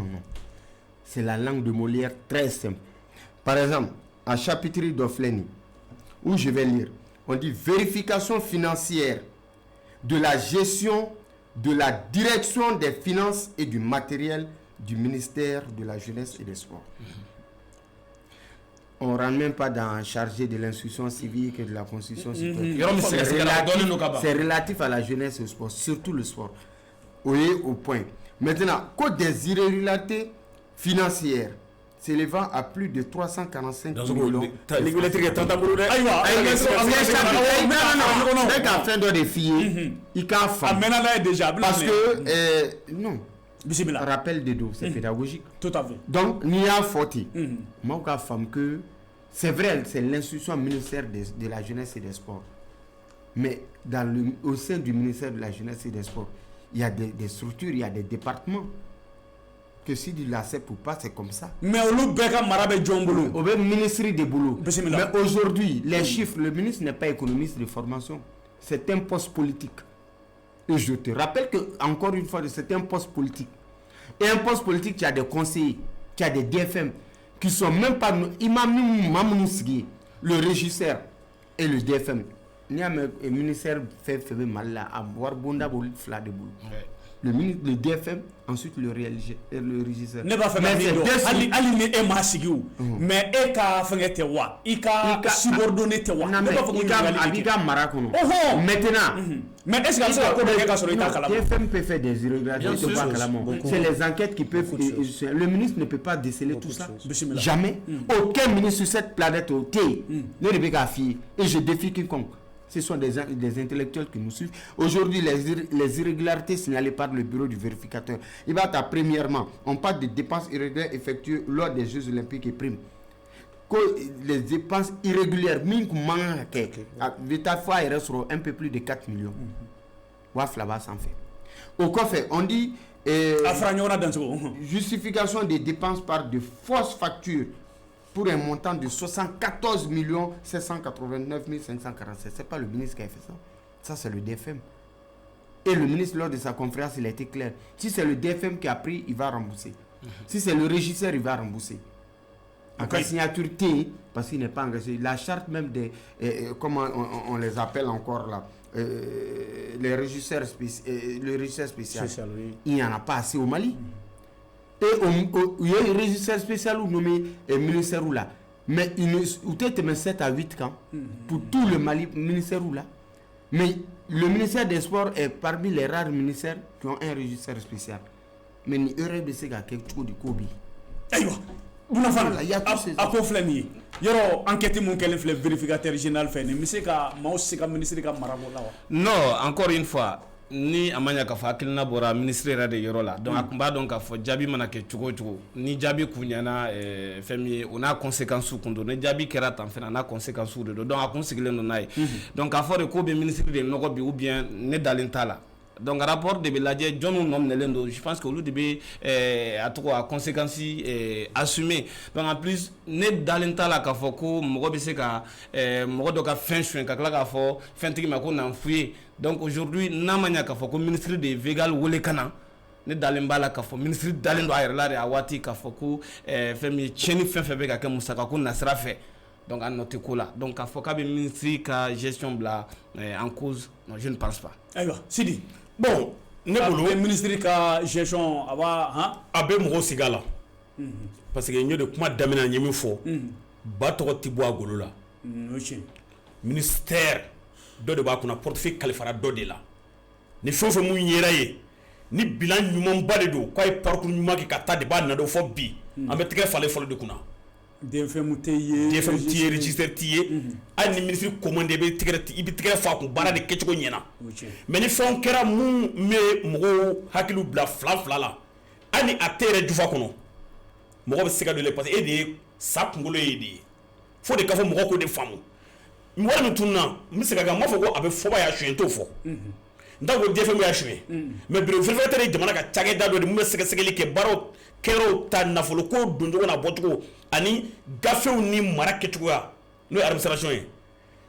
S5: C'est la langue de Molière très simple. Par exemple, à chapitre d'Ofleni, où je vais lire, on dit vérification financière de la gestion de la direction des finances et du matériel du ministère de la Jeunesse et des Sports. On ne rentre même pas dans chargé de l'instruction civique et de la constitution supérieure. C'est relatif à la jeunesse et au sport, surtout le sport. Oui, au point. Maintenant, code des irrégularités financières s'élevant à plus de 345 millions. Parce que, non. Rappel de dos, c'est pédagogique.
S1: Tout à fait.
S5: Donc, n'y a faute. Moi, je femme que c'est vrai, c'est l'institution ministère de la jeunesse et des sports. Mais au sein du ministère de la jeunesse et des sports, il y a des structures, il y a des départements. Que si tu l'acceptes ou pas, c'est comme ça.
S1: Mais au
S5: ministère de boulot. Mais aujourd'hui, les chiffres, le ministre n'est pas économiste de formation. C'est un poste politique. Et je te rappelle que, encore une fois, c'est un poste politique. Et un poste politique, tu as des conseillers, tu as des DFM, qui sont même pas... Le régisseur et le DFM. Le ministère fait mal là, à voir Bonda Fla de boulot. Le DFM, ensuite le régisseur.
S1: Ne va faire aligné et massigiou. Mais et ka fengete wa, ika subordonné te wa.
S5: Ne va faire Abiga Marakono. Maintenant,
S1: mais est-ce que ça
S5: le DFM peut faire des irrégularités? C'est les enquêtes qui peuvent. Le ministre ne peut pas déceler tout ça. Jamais. Aucun ministre sur cette planète au T ne peut pas faire. Et je défie quiconque. Ce sont des intellectuels qui nous suivent. Aujourd'hui, les irrégularités signalées par le bureau du vérificateur. Il va être premièrement, on parle de dépenses irrégulières effectuées lors des Jeux Olympiques et primes. Les dépenses irrégulières, l'État restera un peu plus de 4 millions. Waf là-bas s'en fait. Au quoi fait, on dit justification des dépenses par de fausses factures pour un montant de 74 789 547. Ce n'est pas le ministre qui a fait ça. Ça, c'est le DFM. Et le ministre, lors de sa conférence, il a été clair. Si c'est le DFM qui a pris, il va rembourser. Si c'est le régisseur, il va rembourser. En cas de signature T, parce qu'il n'est pas engagé. La charte même des... comment on les appelle encore là, les régisseurs spéciaux. Il n'y en a pas assez au Mali. Et il y a un régisseur spécial nommé ministère là. Mais il y a 7 à 8 camps pour tout le Mali, ministère là. Mais le ministère des Sports est parmi les rares ministères qui ont un registre spécial. Mais ni erreur de ce gars quelque chose du Kobe.
S1: Aïwa. Il y a tous ces affaires. Yoro enquête mon quel est le vérificateur général fait ni monsieur ka maussi ka ministre ka marabo la.
S3: Non, encore une fois. Ni amanya ka fa akilina bora ministre de yorola donc akumba donc ka fo jabi mana ke chugo ni jabi kunyana femi ona conséquences kundo ne jabi kera tan fena na conséquences de donc akun sigile no nay donc a fo ko be ministre de nogo bi ou bien ne dalintala donc rapport de beladje John nom nelendo je pense que lui debe a trop à conséquences assumées donc en plus ne dalintala ka fo ko mogo be se ka mogo do ka fin chuen ka kla ka fo fin tiki ma ko nan fuye. Donc aujourd'hui, namanya ka fo ko ministre de Végal wole kana ne dalemba la ka fo ministre dalendo ayerla de awati ka fo ko femi cheni fenfebe ka ke musaka ko nasra fait. Donc à noter ko là. Donc ka fo ka be ministre ka gestion bla en cause, non je ne pense pas.
S1: Aïwa, Sidi.
S2: Bon, ne bolo
S1: le ministre ka gestion aba hein
S2: abe mo sigala. Parce que ño de kuma damina ñemi fo. Ba to ti bo agolo la. Ministère dɔ de b'a kunna portefeuille kalifara dɔ de la ni fɛn o fɛn mun yera ye ni bilan ɲumanba de don k'a ye parcours ɲuman kɛ ka taa de b'a nadon fɔ bi an bɛ tɛgɛ falen fɔlɔ de kunna
S1: DFM tɛ ye
S2: DFM t'i ye registre t'i ye hali ni ministre commande i bɛ tɛgɛ fa kun baara de kɛcogo ɲɛna mais ni fɛnw kɛra mun bɛ mɔgɔw hakiliw bila fila la hali ni a tɛ yɛrɛ jufa kɔnɔ mɔgɔ bɛ se ka don parce que e de ye sa kunkolo ye de ye fo de ka fɔ mɔgɔ k'o de faamu. Moi min tunna mi se ka ma fɔ ko a bɛ fɔba y'a suɲɛ t'o fɔ n t'a ko DFM y'a suɲɛ mais bureau vérificateur ye jamana ka cakɛda dɔ de mun bɛ sɛgɛsɛgɛli kɛ baaraw kɛyɔrɔw ta nafolo ko doncogo n'a bɔcogo ani gafew ni mara kɛcogoya n'o ye administration ye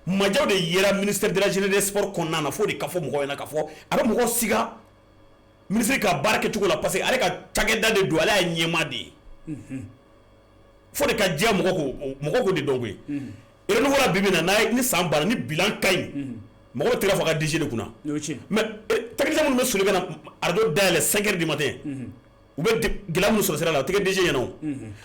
S2: majaw de yera ministère de la jeunesse des sports kɔnɔna na fo de ka fɔ mɔgɔw ɲɛna ka fɔ a bɛ mɔgɔ siga ministre ka baara kɛcogo la parce que ale ka cakɛda de don ale y'a ɲɛmaa de ye fo de ka diya mɔgɔ ko de dɔn koyi. Renouveau la bibi na ni san bana ni bilan kaɲi mɔgɔ tɛgɛ fɔ ka DG de kunna mais technicien minnu bɛ soli ka na radio dayɛlɛ 5 heures du matin u bɛ gɛlɛya minnu sɔrɔ sira la o tɛgɛ DG ɲɛna o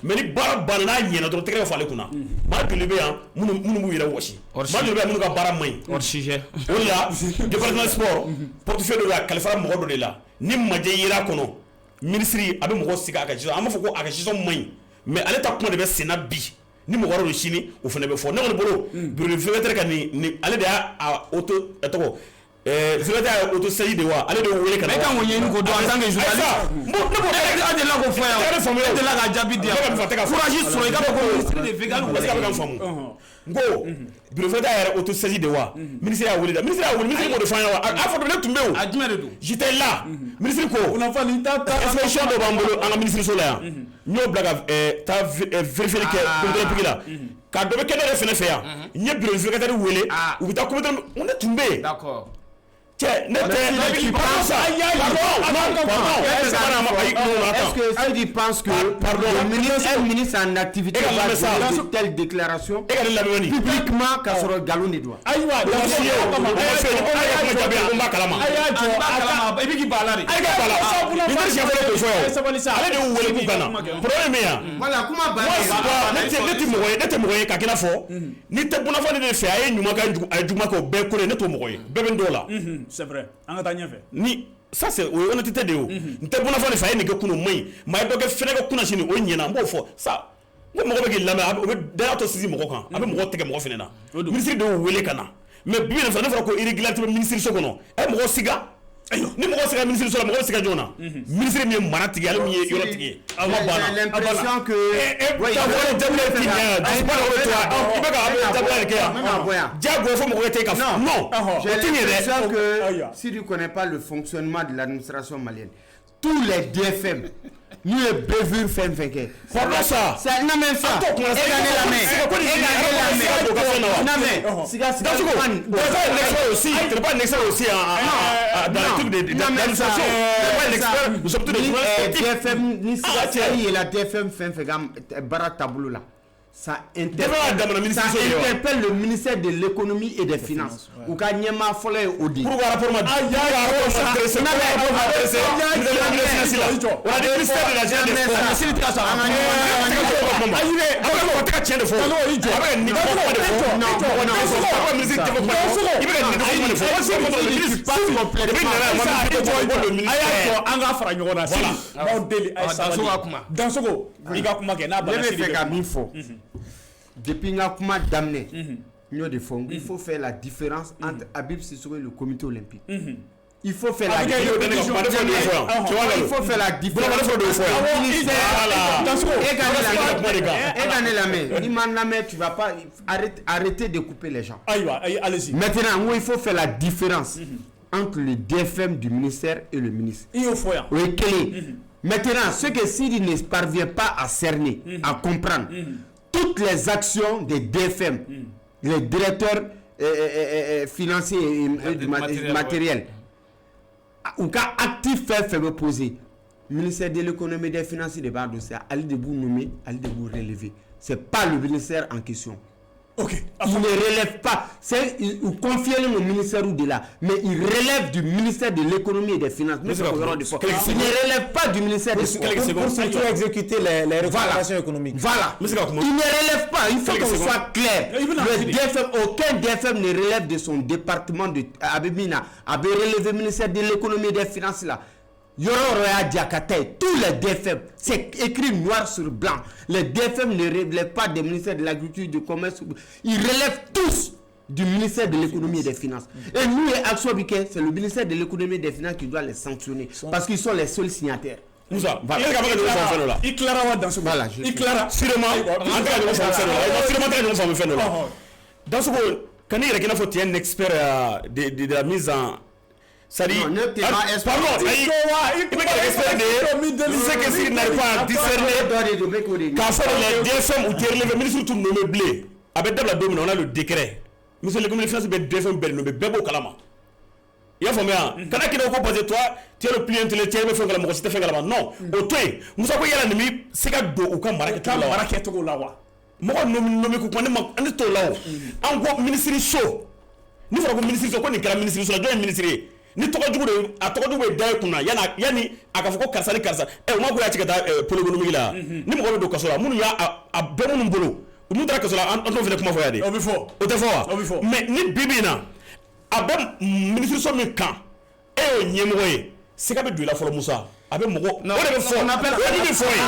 S2: mais ni baara banna n'a ɲɛna dɔrɔn tɛgɛ bɛ fɔ ale kunna maa joli bɛ yan minnu b'u yɛrɛ wɔsi maa joli bɛ yan minnu ka baara man ɲi
S3: hors sujet
S2: o de la département sport portefeuille dɔ bɛ a kalifara mɔgɔ dɔ de la ni majɛ yera kɔnɔ ministre a bɛ mɔgɔ sigi a ka gestion an b'a fɔ ko a ka gestion man ɲi mais ale ta kuma de bɛ senna bi ni mɔgɔ dɔ sini o fana bɛ fɔ ne kɔni bolo bureau vérificateur ka ni ale de y'a auto tɔgɔ vérificateur y'a auto saisi de wa ale de y'o wele ka na.
S3: e kan k'o ɲɛɲini k'o dɔn en tant que journaliste.
S2: ne
S3: delila k'o fɔ yan e delila ka jaabi di yan courage sɔrɔ i ka fɔ ko ministre de Végal
S2: parce que a bɛ ka n faamu n ko bureau vérificateur y'a auto saisi de wa ministre y'a wele da ministre y'a wele ministre b'o de fɔ an ye wa a fɔ dɔ ne tun bɛ yen o
S3: a jumɛn de don
S2: j'étais là ministre ko inspection dɔ b'an bolo an ka ministre so la yan n y'o bila ka taa vérifier kɛ comité public la ka dɔ bɛ kɛ ne yɛrɛ fɛnɛ fɛ yan n ye bureau vérificateur wele u bɛ taa comité ne tun bɛ yen cɛ ne tɛ pardon ça
S5: est-ce que tu penses que un ministre en activité va faire de telles déclarations publiquement k'a sɔrɔ nkalon de don wa.
S2: ayiwa i bɛ k'i ban a la de nin tɛ siɲɛ fɔlɔ k'o fɔ yan ale de y'u wele k'u ka na problème ye yan
S5: voilà kuma banna
S2: ne tɛ mɔgɔ ye ka kɛ i n'a fɔ n'i tɛ bunafɔ de fɛ a ye ɲuman kɛ a ye juguman kɛ o bɛɛ kolo ye ne t'o mɔgɔ ye bɛɛ bɛ n dɔw la.
S1: C'est vrai. An ka taa ɲɛfɛ.
S2: Ni ça c'est o honnêteté de yo. N tɛ bunafɔ de fɛ a ye nin kɛ kunun o man ɲi maa ye dɔ kɛ fɛnɛ kɛ kunna sini o ɲɛna n b'o fɔ sa n ko mɔgɔ bɛ k'i lamɛn o bɛ daya tɔ sisi mɔgɔ kan a bɛ mɔgɔ tigɛ mɔgɔ fɛnɛ na ministre de y'o wele ka na mais bi ne fɔra ko irrégularité bɛ ministre so kɔnɔ a ye mɔgɔ siga ni mɔgɔ siga ministre so la mɔgɔ bɛ siga jɔn na ministre min ye mara tigi ale min ye yɔrɔ tigi ye a ma banna
S5: j'ai l'impression que
S2: jagoya fo mɔgɔ tɛ ka fɔ non
S5: j'ai l'impression que si tu connais pas le fonctionnement de l'administration malienne tous les DFM nous les bavures fɛn fɛn kɛ
S2: pardon ça
S5: non mais ça non mais siga
S2: aussi t'es pas un expert aussi dans le truc de l'administration t'es pas un expert nous sommes tous des journalistes
S5: DFM ni siga cɛ yɛlɛ DFM fɛn fɛn ka baara taabolo la ça interpelle le ministère de l'économie et des finances. Ou quand il y a ma folie au dit.
S2: Pour voir rapport
S5: depuis nga kuma d'amener il faut faire la différence entre Habib Sissoko et le comité olympique. Il faut faire la différence. Il faut faire la différence. Tu vas pas arrêter de couper les gens.
S1: Allez-y.
S5: Maintenant, il faut faire la différence entre le DFM du ministère et le ministre. Oui, maintenant, ce que Sidi ne parvient pas à cerner, à comprendre, toutes les actions des DFM, les directeurs financiers et du matériel, ou cas actif fait me poser. Ministère de l'économie et des finances de Bardossa, Ali Debou nommé, Ali Debou relevé. C'est pas le ministère en question.
S1: Ok.
S5: Il ne relève pas. Il confie au ministère ou de là, mais il relève du ministère de l'économie et des finances. Il ne relève pas du ministère des finances.
S4: Pour surtout exécuter les recommandations économiques.
S5: Voilà. Il ne relève pas. Il faut qu'on soit clair. Aucun DFM ne relève de son département de Abimina. Avait relevé le ministère de l'économie et des finances là. Yoro Roya Diakate, tous les DFM, c'est écrit noir sur blanc. Les DFM ne relèvent pas des ministères de l'agriculture, du commerce. Ils relèvent tous du ministère de l'économie et des finances. Et nous, les Action Biquet, c'est le ministère de l'économie et des finances qui doit les sanctionner. Parce qu'ils sont les seuls signataires.
S2: Moussa,
S1: il Clara dans ce
S5: voilà,
S1: il Clara
S2: sûrement dans ce quand il y a un expert de la mise en c'est-à-dire, pardon, c'est que s'il n'arrive pas à discerner qu'en fait les DFM ou le ministre tout nommé blé, avec d'abord la domine, on a le décret. Monsieur le commissaire, c'est DFM nommé Bebo Kalama. Il y a combien? Quand il y a composé toi, tu es le plus intellectuel, mais fait la c'était fait la non. Au toi, Moussa Koya l'ennemi, c'est qu'à do ou quand Maraket au Lawa. Moi, nommé Koukwane, on est au Lao. En gros, ministre chaud. Nous avons ministre chaud, on est qu'à la ministre chaud, la ministre. Ni tɔgɔ jugu de a tɔgɔ jugu bɛ da kunna yani a ka fɔ ko karisa ni karisa o ma ko y'a ci ka taa polygonomique la ni mɔgɔ bɛ don kaso la minnu y'a a bɛɛ minnu bolo n'u taara kaso la an t'o fana kuma fɔ yan de
S1: o bɛ fɔ
S2: o tɛ fɔ wa mais ni bi in na a bɛ minisiriso min kan e y'o ɲɛmɔgɔ ye sika bɛ don i la fɔlɔ Musa a bɛ mɔgɔ o de bɛ fɔ o de bɛ fɔ ye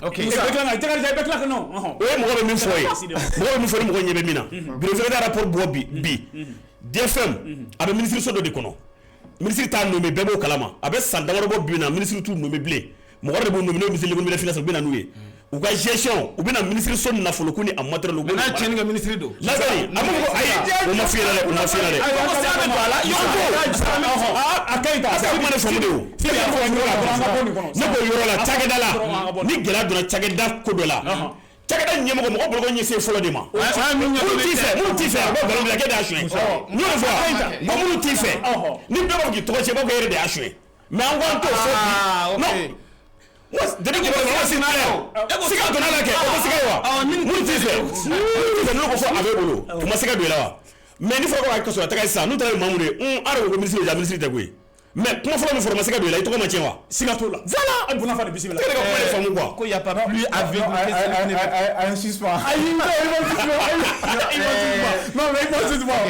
S2: ok
S1: non
S2: o ye mɔgɔ bɛ min fɔ ye mɔgɔ bɛ min fɔ ni mɔgɔ ɲɛ bɛ min na bureau de rapport bɔ bi DFM a bɛ minisiriso dɔ de kɔnɔ minisiri t'a nommé bɛɛ b'o kalama a bɛ san damadɔ bɔ bi na minisiri t'u nommé bilen mɔgɔ de b'o nommé n'o ministre de l'économie et des finances u bɛ na n'u ye u ka gestion u bɛ na minisiriso nafolo ko ni a matériel u bɛ
S3: n'a cɛnni kɛ ministre don
S2: labɛn a ma ko ayi o ma f'i ɲɛna dɛ o ma f'i ɲɛna dɛ
S1: a ka ɲi ta
S2: a kuma ne faamu de o ne b'o yɔrɔ la cakɛda la ni gɛlɛya donna cakɛda ko dɔ la cakɛda ɲɛmɔgɔ mɔgɔ bolo ko ɲɛsin fɔlɔ de ma minnu t'i fɛ a b'o nkalon bila k'e de y'a suɲɛ n y'o fɔ bon minnu t'i fɛ ni bɛɛ b'a fɔ k'i tɔgɔ tiɲɛ b'a fɔ k'e yɛrɛ de y'a suɲɛ mais an ko an t'o fɔ bi non depuis que on s'est marié sika donna la kɛ o ko sika ye wa minnu t'i fɛ n'o ko fɔ a b'e bolo o ma sika don i la wa mais ni fɔra ko ka kaso la taga sisan n'u taara ye Mamudu ye an de ko ministre de ministre tɛ koyi mais kuma fɔlɔ min fɔra ma se ka don i la i tɔgɔ ma tiɲɛ wa
S1: siga t'o la voilà a buna fa de bisimila
S2: e ka kuma de faamu quoi
S3: ko y a pas plus avec
S4: un suspens
S1: non mais il faut suspens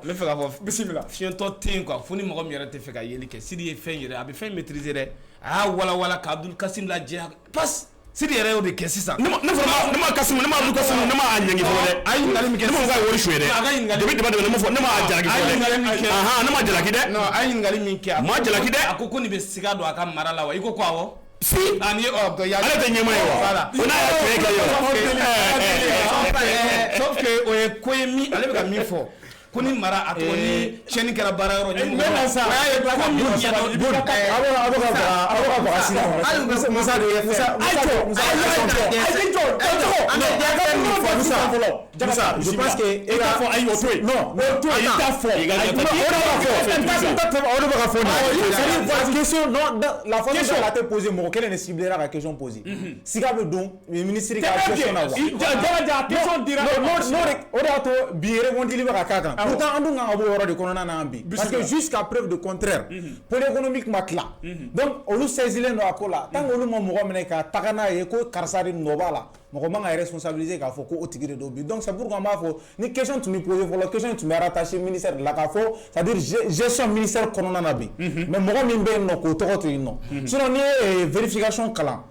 S3: ne fɛ ka fɔ
S1: bisimila
S3: fiɲɛtɔ te yen quoi fo ni mɔgɔ min yɛrɛ tɛ fɛ ka yeli kɛ Sidi ye fɛn yɛrɛ a bɛ fɛn maîtriser dɛ a y'a wala ka Abdul Kasim lajɛ passe Sidi yɛrɛ y'o de kɛ sisan
S2: ne ma Kasimu ne ma Abdul Kasimu ne ma a ɲɛngi fɔlɔ dɛ
S3: a ye ɲininkali min kɛ
S2: ne ma ka wari suɲɛ dɛ depuis débat ne ma fɔ ne ma a jalaki fɔlɔ dɛ ne ma jalaki dɛ
S3: non a ye ɲininkali min kɛ
S2: ma jalaki dɛ
S3: a ko nin bɛ siga don a ka mara la wa i ko awɔ
S2: si
S3: ani ale
S2: tɛ ɲɛma ye wa o n'a y'a tun ye kɛ
S3: sauf que o ye ko ye min ale bɛ ka min fɔ ko ni mara a tɔgɔ ni tiɲɛni kɛra baara yɔrɔ ɲɛmɔgɔ o y'a ye ko min ɲɛdɔn
S4: je pense que la question a été posée, mon quelle est ciblera la question posée. Si le don, le ministre de la question na parce que jusqu'à preuve de contraire, pour l'économique matla. Donc on saisit les noakola. Tant on nous mourra ka tagana eko karsari nobala. Mon est responsabilisé qu'à faut qu'au tigre d'obi. Donc c'est pourquoi ma faut ni question tu me poses pour la question tu m'es rattaché ministère de la CAFO, c'est-à-dire gestion ministère corona nabi. Mais moi même ben non ko to non. Sinon ni vérification kala.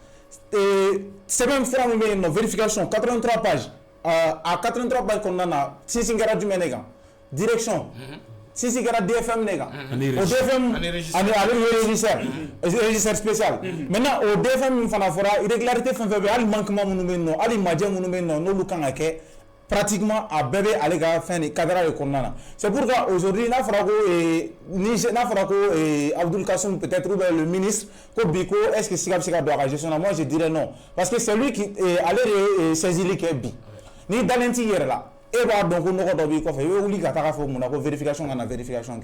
S4: C'est même fois même non vérification 83 pages. À 83 pages qu'on a si singara du menega. Direction. Si c'est que DFM nega. Au DFM régisseur spécial. Maintenant au DFM il fera irrégularité font faire al manquement monumento al madja monumento no lukanga ke pratiquement à bébé alega fin de cadre de konnana. C'est pourquoi aujourd'hui na fera ko Abdul Kassim peut-être le ministre ko biko est-ce que Sigab doit gestion moi je dirais non parce que c'est lui qui allait saisir les bi. Ni dalenti hier là. Et bah donc on aura d'obéir quoi faire oui gars t'as fait mon vérification on a vérification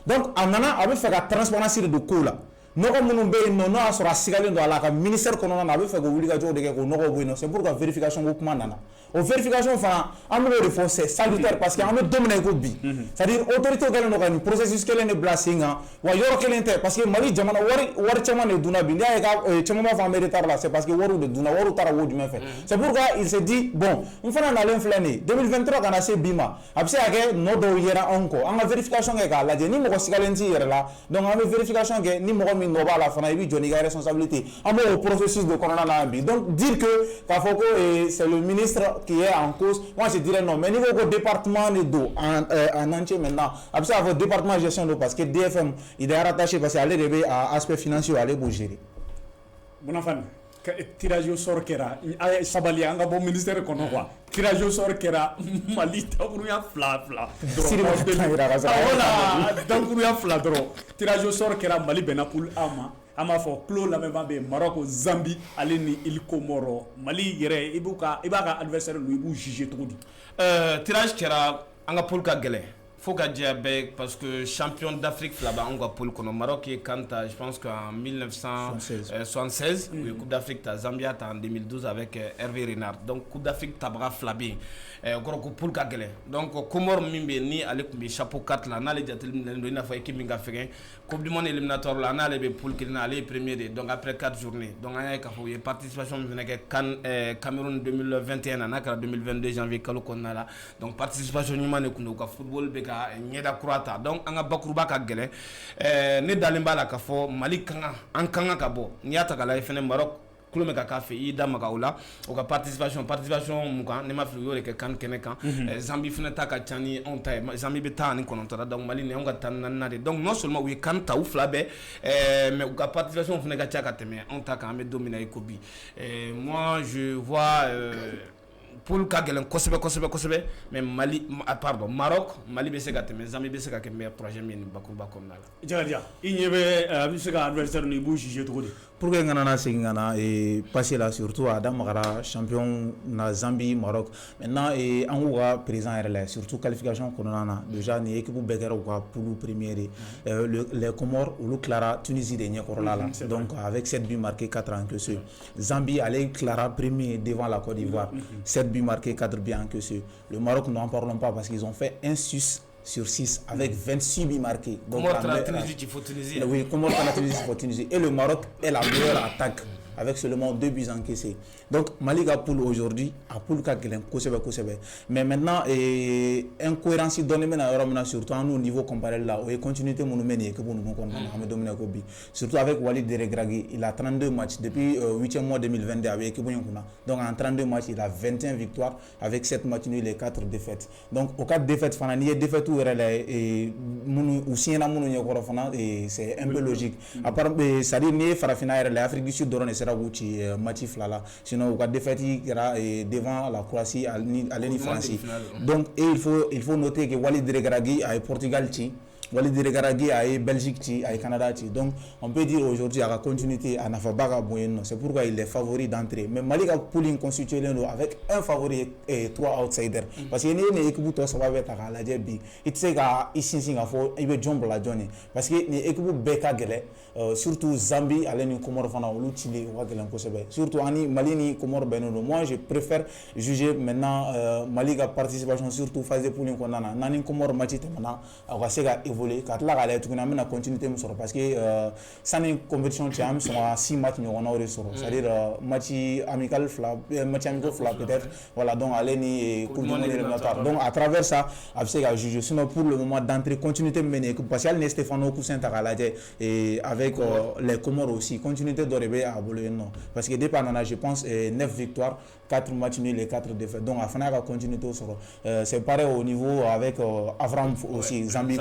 S4: donc en nana avec faire la transparence de coût là non comme nous non non sur la sigale dans la ministère qu'on a avec faire obligation de que non bon c'est pourquoi vérification beaucoup nana au vérification enfin en mode de force c'est salutaire parce qu'en mode dominer go bi c'est-à-dire autorité qu'elle no kan processus qu'elle ne blasinga wa yoro qu'elle inter parce que mali jamana wari chama ne duna bi ndia ka chama ma fa méritar là c'est parce que waru de duna waru tara wo du même fait c'est pourquoi il se dit bon on fait dans l'inflation 2023 kana se bima abse ake no do yera onko en vérification ke ka la ni mo sigalenti yera là donc en vérification ke ni mo mi no ba la fana bi joni ga responsabilité en au processus de corona là bi donc dire que Kafoko c'est le ministre qui est en cause, moi je dirais non. Mais niveau au département de d'eau en entier maintenant, après avoir département de gestion d'eau parce que DFM il est rattaché parce qu'il allait à aspect financier, aller bouger.
S1: Bon enfant, tirage au sort kera, sabali anga bon ministère kono quoi. Tirage au sort kera, Mali tabuya fla. Donc tabuya fla dro. Tirage au sort kera Mali benapoul ama. Ama fo clos la même be Maroc Zambie aller ni île Comoro Mali yere ibuka ibaka adversaire lui bu juger tout dit
S3: tirage kera anga poule ka gele faut ka dia avec parce que champion d'Afrique là-bas on va poule kono Maroc et quand je pense qu'en 1976 Coupe d'Afrique ta Zambia ta en 2012 avec Hervé Renard donc Coupe d'Afrique tabra flabé gros ko poule ka gele donc Comore mimbe ni ale kumbi chapeau 4 là na le jatel ndo ina fa équipe minga fegen Coupe du monde éliminatoire là na le be poule qui na aller premier donc après 4 journées donc aya ka fo participation venait Cameroun 2021 na 2022 janvier kalo konna là donc participation ni mané kuno ka football be ka nyeda croata donc anga bakruba ka gele ne dalimba la ka fo Mali kanga an kanga ka bo nyata ka la fene Maroc kulo me ka kafe i da makaula o ka participation mukan ne ma flu yore ke kan kene kan Zambie fene ta ka chani on ta Zambie be ta ni kononta donc Mali ne on ka tan na de donc non seulement we kan ta ou flabe mais o ka participation fene ka chaka teme on ta ka me dominer ekobi moi je vois pour kagelen kosebe mais Mali pardon Maroc Mali be se ka teme Zambie be se ka kembe projet min bakuba comme là
S1: jaja inyebe se ka adversaire ni bu juger tout dit
S4: pour que ngana singana et passer là surtout à Damara champion na Zambie Maroc maintenant et en ouga présent RL surtout qualification konana déjà ni équipe bekero quoi pour le premier les Comores ou le Clara Tunisie dernier corona là donc avec 7 buts marqués 4 en que ceux Zambie allait Clara premier devant la Côte d'Ivoire 7 buts marqués 4 buts en que ceux le Maroc n'en parlons pas parce qu'ils ont fait 1-6 sur 6 avec 26 buts marqués. Donc
S3: la Tunisie, il faut Tunisie.
S4: Oui, comment la Tunisie, il faut Tunisie. Et le Maroc est la meilleure attaque avec seulement 2 buts encaissés. Donc Mali Gapoul aujourd'hui a pour le cas mais maintenant incohérence donné maintenant surtout à nous au niveau comparé là et continuité mon mener que pour nous comprendre dominer Kobi surtout avec Walid Deregragui il a 32 matchs depuis 8e mois 2022 avec équipe donc en 32 matchs il a 21 victoires avec 7 matchs nuls et 4 défaites donc au 4 défaites fanani défaites où et aussi et c'est un peu logique à part ça dit ni farafina l'Afrique du Sud donne Wuchi Matif là sinon au cas de fait devant la Croatie à l'Eni France donc et il faut noter que Walid Regragui a Portugal Walid Regaragui a Belgique, a Canada. Donc on peut dire aujourd'hui à la continuité à Nafabaga Boyeno. C'est pourquoi il est favori d'entrée. Mais Mali a pooling constitué avec un favori et 3 outsiders. Parce qu'il y a une équipe qui va être à la Djebi. Il sait qu'il il veut jump la journée. Parce que les équipes Beka Gele, surtout Zambie, Aleni Komor Fana, ou Chili, ou Wagelen Kosebe. Surtout Ani Malini Komor Benodo. Moi je préfère juger maintenant Mali a participation surtout phase de pooling qu'on a. Nani Komor Machite maintenant, on va évoluer. Car là, elle est une continuité parce que sans une compétition, tu as 6 matchs on a au ressort. C'est-à-dire match amical peut-être. Voilà, donc Aleni Coupe du Monde éliminatoire. Donc à travers ça, on va juger. Sinon pour le moment d'entrée, continuité menée. Parce qu'il y a Stéphano Koussin et avec les Comores aussi. Continuité d'Orébé à Bologne. Parce que dépendant, je pense, 9 victoires, 4 matchs nuls et 4 défaites. Donc à Fana va continuer tout sur. C'est pareil au niveau avec Avram aussi, Zambie,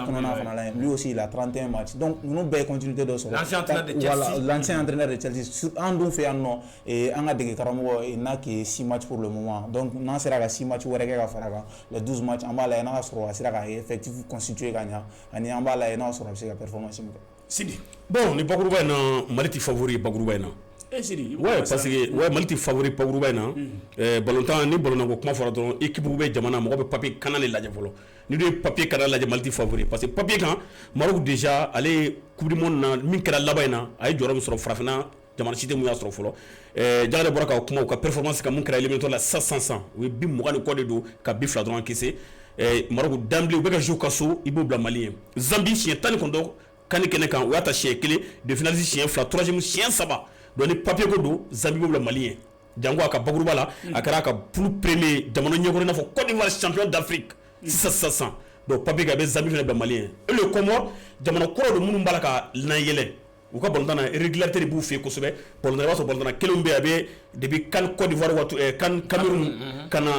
S4: lui aussi il a 31 matchs. Donc nous avons continuité de sur. L'ancien entraîneur de Chelsea. Sur un don fait un nom et un a des Karamo et n'a que 6 matchs pour le moment. Donc non sera 6 matchs ou les 12 matchs en bas là il y en a sur effectif constitué gagnant. Et en bas là il y en a sur la performance.
S2: Sidi. Bon, les Bagourouba non, Maliti favori Bagourouba non. Ouais, parce que Maliti favori Bagourouba non. Ballontan ni ballon ko kuma fara don équipe bu be jamana mo be papier kanale la jafolo. Ni do papier kanale la Maliti favori parce que papier kan Maroc déjà aller coupe du monde na min kala labayna ay jorom soro frafina jamana cité mu ya soro folo. Jagale boraka kuma ko performance ka mun kala éliminatoire la 500 oui bi mo kan ko de do ka bi fladron encaissé. Maroc d'emblée be ka jouer kasso ibo bla malien. Zambie chien tan ko do kani kene kan o ata chien clé de finaliste chien fla troisième chien saba donc les papier ko do Zambie bo bla malien. Jango aka bagrouba la akara ka pour premier jamono nyogoro na fo Côte d'Ivoire champion d'Afrique 600 donc papier ka be Zambie fla bla malien et le Comore jamono ko do munu balaka na yele ou ka bolondana irrégularité de bouffe ko sobe bolondana so bolondana kelumbe abe depuis kan Côte d'Ivoire watu kan Cameroun kana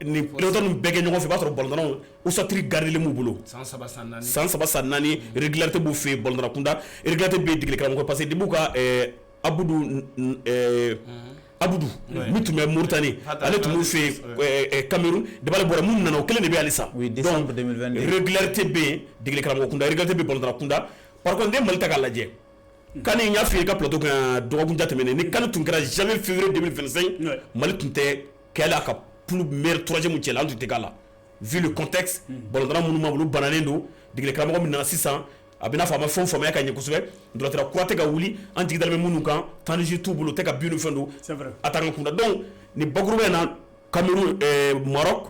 S2: ni pilote bege ñogo fi ba tro bolondana ou sa tri garder le mubulo sans sanani régularité bouffe bolondana kunda régularité be digle kala ko passer de buka Aboudou mutume Mauritanie ale tumu fe Cameroun de bale bora mun nana kelen de be alisa
S4: oui décembre 2022
S2: régularité be digle kala ko kunda régularité be bolondana kunda par contre de malta kala je kan il y a fait ka plateau kan dogun jatemene ni kan tun kera jamais février 2025 mal tun te kala ka plus meilleur troisième tiers là tun te kala vu le contexte bolondana mun ma bulu bananen do digle kala ko min na 600 abina fama fon fama ka nyekusube ndotera kwate ga wuli anti dalme munu kan tanji tubulo te ka binu fendo
S1: c'est vrai
S2: atanga kunda donc ni bagrouba na Cameroun Maroc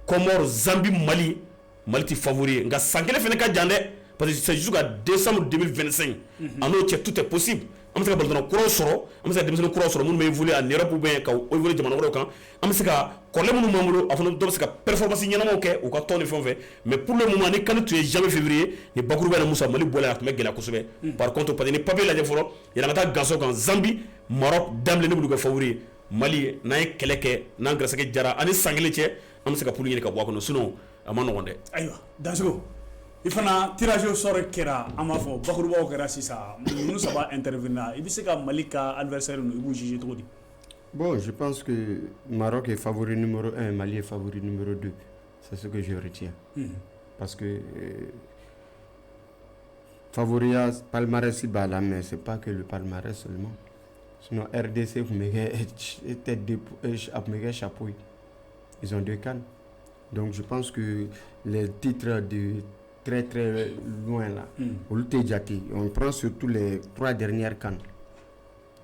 S2: Comores Zambie Mali ti favori nga sankele fene ka jande parce que c'est jusqu'à décembre 2025 en autre tout est possible am se ka baldo ko soro am se ka demso ko soro mun me évoluer en Europe ou bien ka évoluer jamana woro kan am se ka korle mun mamulo afano do se ka performance nyana mo ke ou ka toni fon fait mais pour le moment ni kan tu es jamais février ni bakuru bana Moussa Mali bola ak me gela ko sobe par contre pas ni papier la jeforo ya ngata gaso kan Zambie Maroc damle ne bulu ko favori Mali na keleke na ngrasa ke jara ani sangele che am se ka pulu ni ka bo ko no sinon amano gonde
S1: aywa danso il fana tirage sort kera amafo bakourouba kera sisa nous ça va intervenir il se ka Malika adversaire nous il juger trop dit.
S5: Bon, je pense que Maroc est favori numéro 1, Mali est favori numéro 2. C'est ce que je retiens. Parce que favori à palmarès là, mais c'est pas que le palmarès seulement. Sinon RDC vous mettez chapeau. Ils ont 2 cannes. Donc je pense que les titres de très très loin là, on prend surtout les 3 dernières cannes.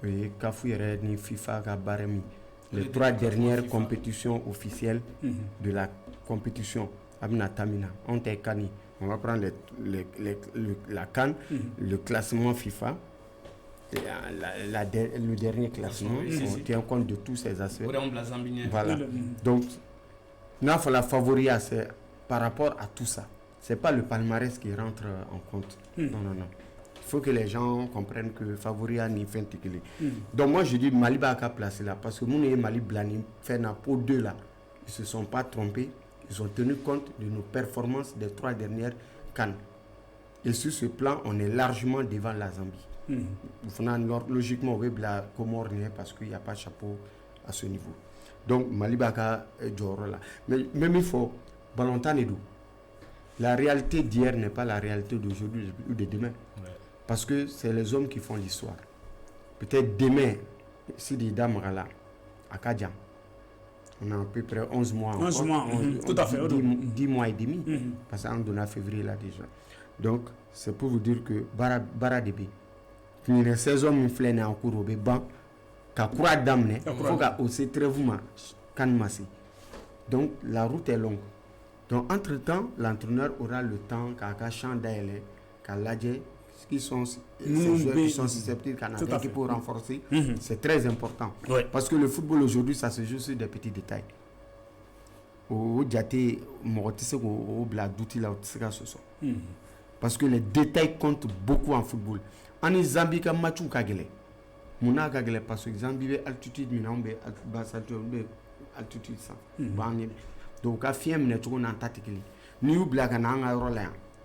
S5: Oui, Kafouire ni FIFA Gabaremi. Les 3 dernières compétitions officielles de la compétition. Abna Tamina, on t'est cani. On va prendre la CAN, le classement FIFA, le dernier classement. On tient compte de tous ces aspects. Voilà. Donc, il faut la favori par rapport à tout ça. C'est pas le palmarès qui rentre en compte. Non. Il faut que les gens comprennent que favori a ni fin tikili. Donc moi je dis Mali Baka placé là parce que mon Mali Blani fait na pour 2 là. Ils se sont pas trompés. Ils ont tenu compte de nos performances des 3 dernières CAN. Et sur ce plan, on est largement devant la Zambie. Logiquement, on veut la Comore parce qu'il n'y a pas de chapeau à ce niveau. Donc Mali Baka est là. Mais même il faut Balantan et d'où. La réalité d'hier n'est pas la réalité d'aujourd'hui ou de demain. Ouais. Parce que c'est les hommes qui font l'histoire. Peut-être demain, si des dames sont là, à Kadjan, on a à peu près 11 mois.
S1: 11 mois, tout à fait.
S5: 10 mois et demi, parce qu'on donne à février là déjà. Donc, c'est pour vous dire que Bara Débé, les 16 hommes qui sont en cours au banc, qu'à croire d'amener, il faut qu'aussi très vous donc, la route est longue. Donc, entre-temps, l'entraîneur aura le temps qu'à Chandaïle, qu'à Ladje, qui sont ces joueurs qui sont susceptibles, qui pour renforcer. C'est très important. Ouais. Parce que le football aujourd'hui, ça se joue sur des petits détails. Parce que les détails comptent beaucoup en football. En Zambie, comme Mathieu Kagele, Mouna Kagele, parce que Zambie, altitude, altitude, ça. Donc, à Fiem,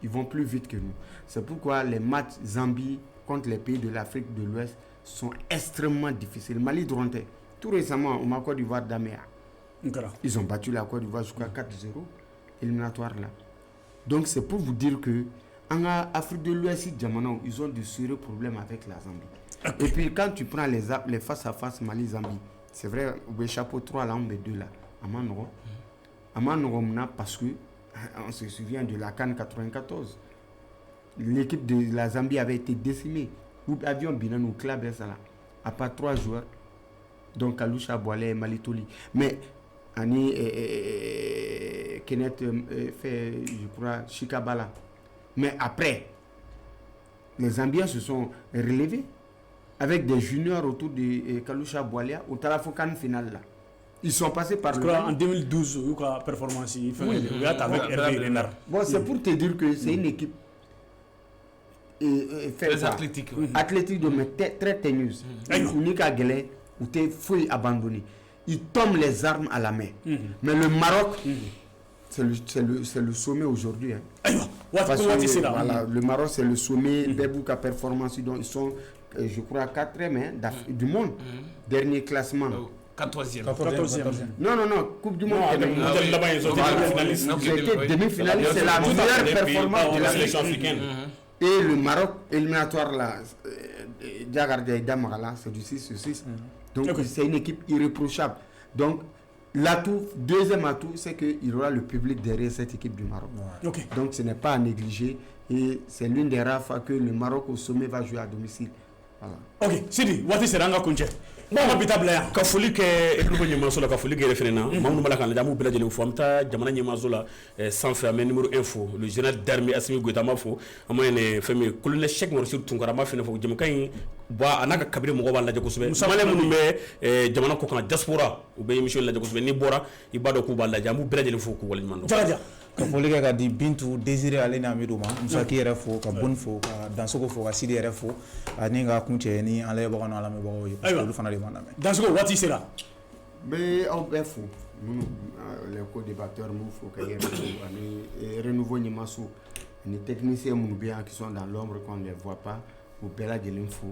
S5: ils vont plus vite que nous. C'est pourquoi les matchs Zambie contre les pays de l'Afrique de l'Ouest sont extrêmement difficiles. Mali Dronté, tout récemment, au Côte d'Ivoire d'Améa, ils ont battu la Côte d'Ivoire jusqu'à 4-0, éliminatoire là. Donc, c'est pour vous dire que en Afrique de l'Ouest, ils ont de sérieux problèmes avec la Zambie. Et puis, quand tu prends les face-à-face Mali-Zambie, c'est vrai, au chapeau 3 là, on met 2 là. Parce que on se souvient de la CAN 94. L'équipe de la Zambie avait été décimée. Nous avions bien au club à part 3 joueurs, donc Kalusha Boile et Malitoli. Mais Ani Kenneth fait, je crois, Chikabala. Mais après, les Zambiens se sont relevés avec des juniors autour de Kalusha Boile au Talafokan final là. Ils sont passés par
S1: en 2012, il y a une performance. Avec Hervé Renard.
S5: Bon, c'est pour te dire que c'est une équipe
S3: très athlétique.
S5: Athlétique, mais très teigneuse. Unique à Guélé, où tu es fouillé abandonné. Ils tombent les armes à la main. Mais le Maroc, c'est le sommet aujourd'hui. Le Maroc, c'est le sommet des boucs à performance. Donc, ils sont, je crois, 4e du monde. Dernier classement.
S3: 14e.
S5: Non, Coupe du Monde. Ils ont été demi-finalistes. C'est la meilleure performance de la sélection africaine. Et le Maroc, éliminatoire là, Diagardia et Damara, c'est du 6-6. Donc c'est une équipe irréprochable. Donc l'atout, deuxième atout, c'est qu'il y aura le public derrière cette équipe du Maroc. Donc ce n'est pas à négliger. Et c'est l'une des rares fois que le Maroc au sommet va jouer à domicile. Voilà.
S1: Ok, Sidi, Wati Seranga Kunche. Bon,
S2: ka foli kɛ ekipo ɲɛmaso la ka foli kɛ fɛnɛ na maa minnu b'a la k'an lajɛ an b'u bɛɛ lajɛlen fo an bɛ taa jamana ɲɛmaso la sanfɛ an bɛ numéro 1 fo le général d'armée Assimi Goïta an b'a fo an b'a ɲini fɛn min colonel Cheikh Mourossou Tunkara an b'a fɛnɛ fo jamukan in a n'a ka kabiri mɔgɔw b'a lajɛ kosɛbɛ maliyɛn minnu bɛ jamana kɔ kan diaspora u bɛ émission lajɛ kosɛbɛ n'i bɔra i b'a dɔn k'u b'a lajɛ an b'u bɛɛ lajɛlen fo k'u waleɲuman dɔn
S4: ka foli kɛ ka di Bintu Désiré ale ni Amidou ma Musaki yɛrɛ fo ka Boni fo ka Dansogo fo ka Sidi yɛrɛ fo ani ka kuncɛ ni an layɛbagaw n'an lamɛnbagaw ye parce que olu fana de b'an lamɛn.
S1: Dansogo waati sera.
S5: Mais aw bɛɛ fo les co-débatteurs m'u fo ka yɛrɛ fo ani renouveau ɲɛmaso ani techniciens minnu bɛ yan qui sont dans l'ombre qu'on ne les voit pas u bɛɛ lajɛlen fo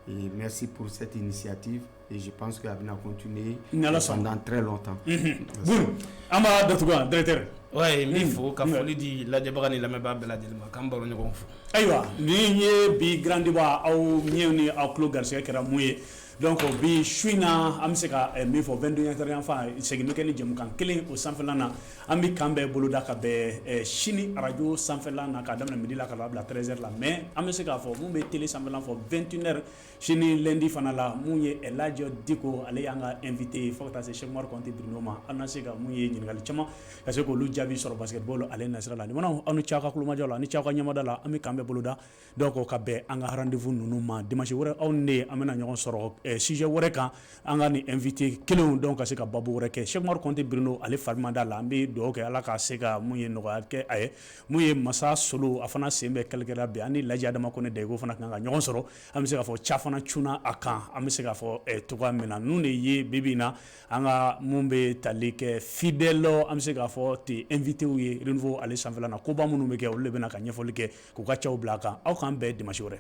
S5: et merci pour cette initiative et je pense qu'elle va continuer pendant très longtemps.
S1: Bon, Ama Datuga, directeur.
S3: Ouais, il faut ka foli di lajɛbaga ni lamɛnbaga bɛɛ lajɛlen ma k'an baro ɲɔgɔn fo.
S1: Ayiwa, ni ye bi grand débat aw ɲɛw ni aw tulo garisɛgɛ kɛra mun ye donc bi su in na an bɛ se ka min fɔ 22 yan fan segin bɛ kɛ ni jɛmukan kelen o sanfɛla na an bɛ kan bɛɛ boloda ka bɛn sini radio sanfɛla na k'a daminɛ midi la ka bila 13h la mais an bɛ se k'a fɔ mun bɛ télé sanfɛla fɔ 21h sini lundi fana la mun ye Elhadji Diko ale y'an ka invité fo ka taa se Cheikh Umaru Konte Birino ma an na se ka mun ye ɲininkali caman ka se k'olu jaabi sɔrɔ basketball ale nasira la nimana aw ni cɛ ka kulomajɔ la ani cɛ ka ɲɛmada la an bɛ kan bɛɛ boloda donc ka bɛn an ka rendez-vous ninnu ma dimanche wɛrɛ aw ni ne an bɛna ɲɔgɔn sɔrɔ sujet wɛrɛ kan an ka ni invité kelenw donc ka se ka babu wɛrɛ kɛ Cheikh Umaru Konte Birino ale farimanda la an bɛ dugawu kɛ ala ka se ka mun ye nɔgɔya kɛ a ye mun ye Masa Solo a fana sen bɛ kɛlɛkɛla bi ani Laji Adama Kone Dayigo fana kan ka ɲɔgɔn sɔrɔ an bɛ se k'a fɔ ca fana cunna a kan an bɛ se k'a fɔ cogoya min na ninnu de ye bibi in na an ka mun bɛ tali kɛ fidèle an bɛ se k'a fɔ ten invité ye renouveau ale sanfɛla na koba minnu bɛ kɛ olu de bɛna ka ɲɛfɔli kɛ k'u ka cɛw bila a kan aw k'an bɛn dimanche wɛrɛ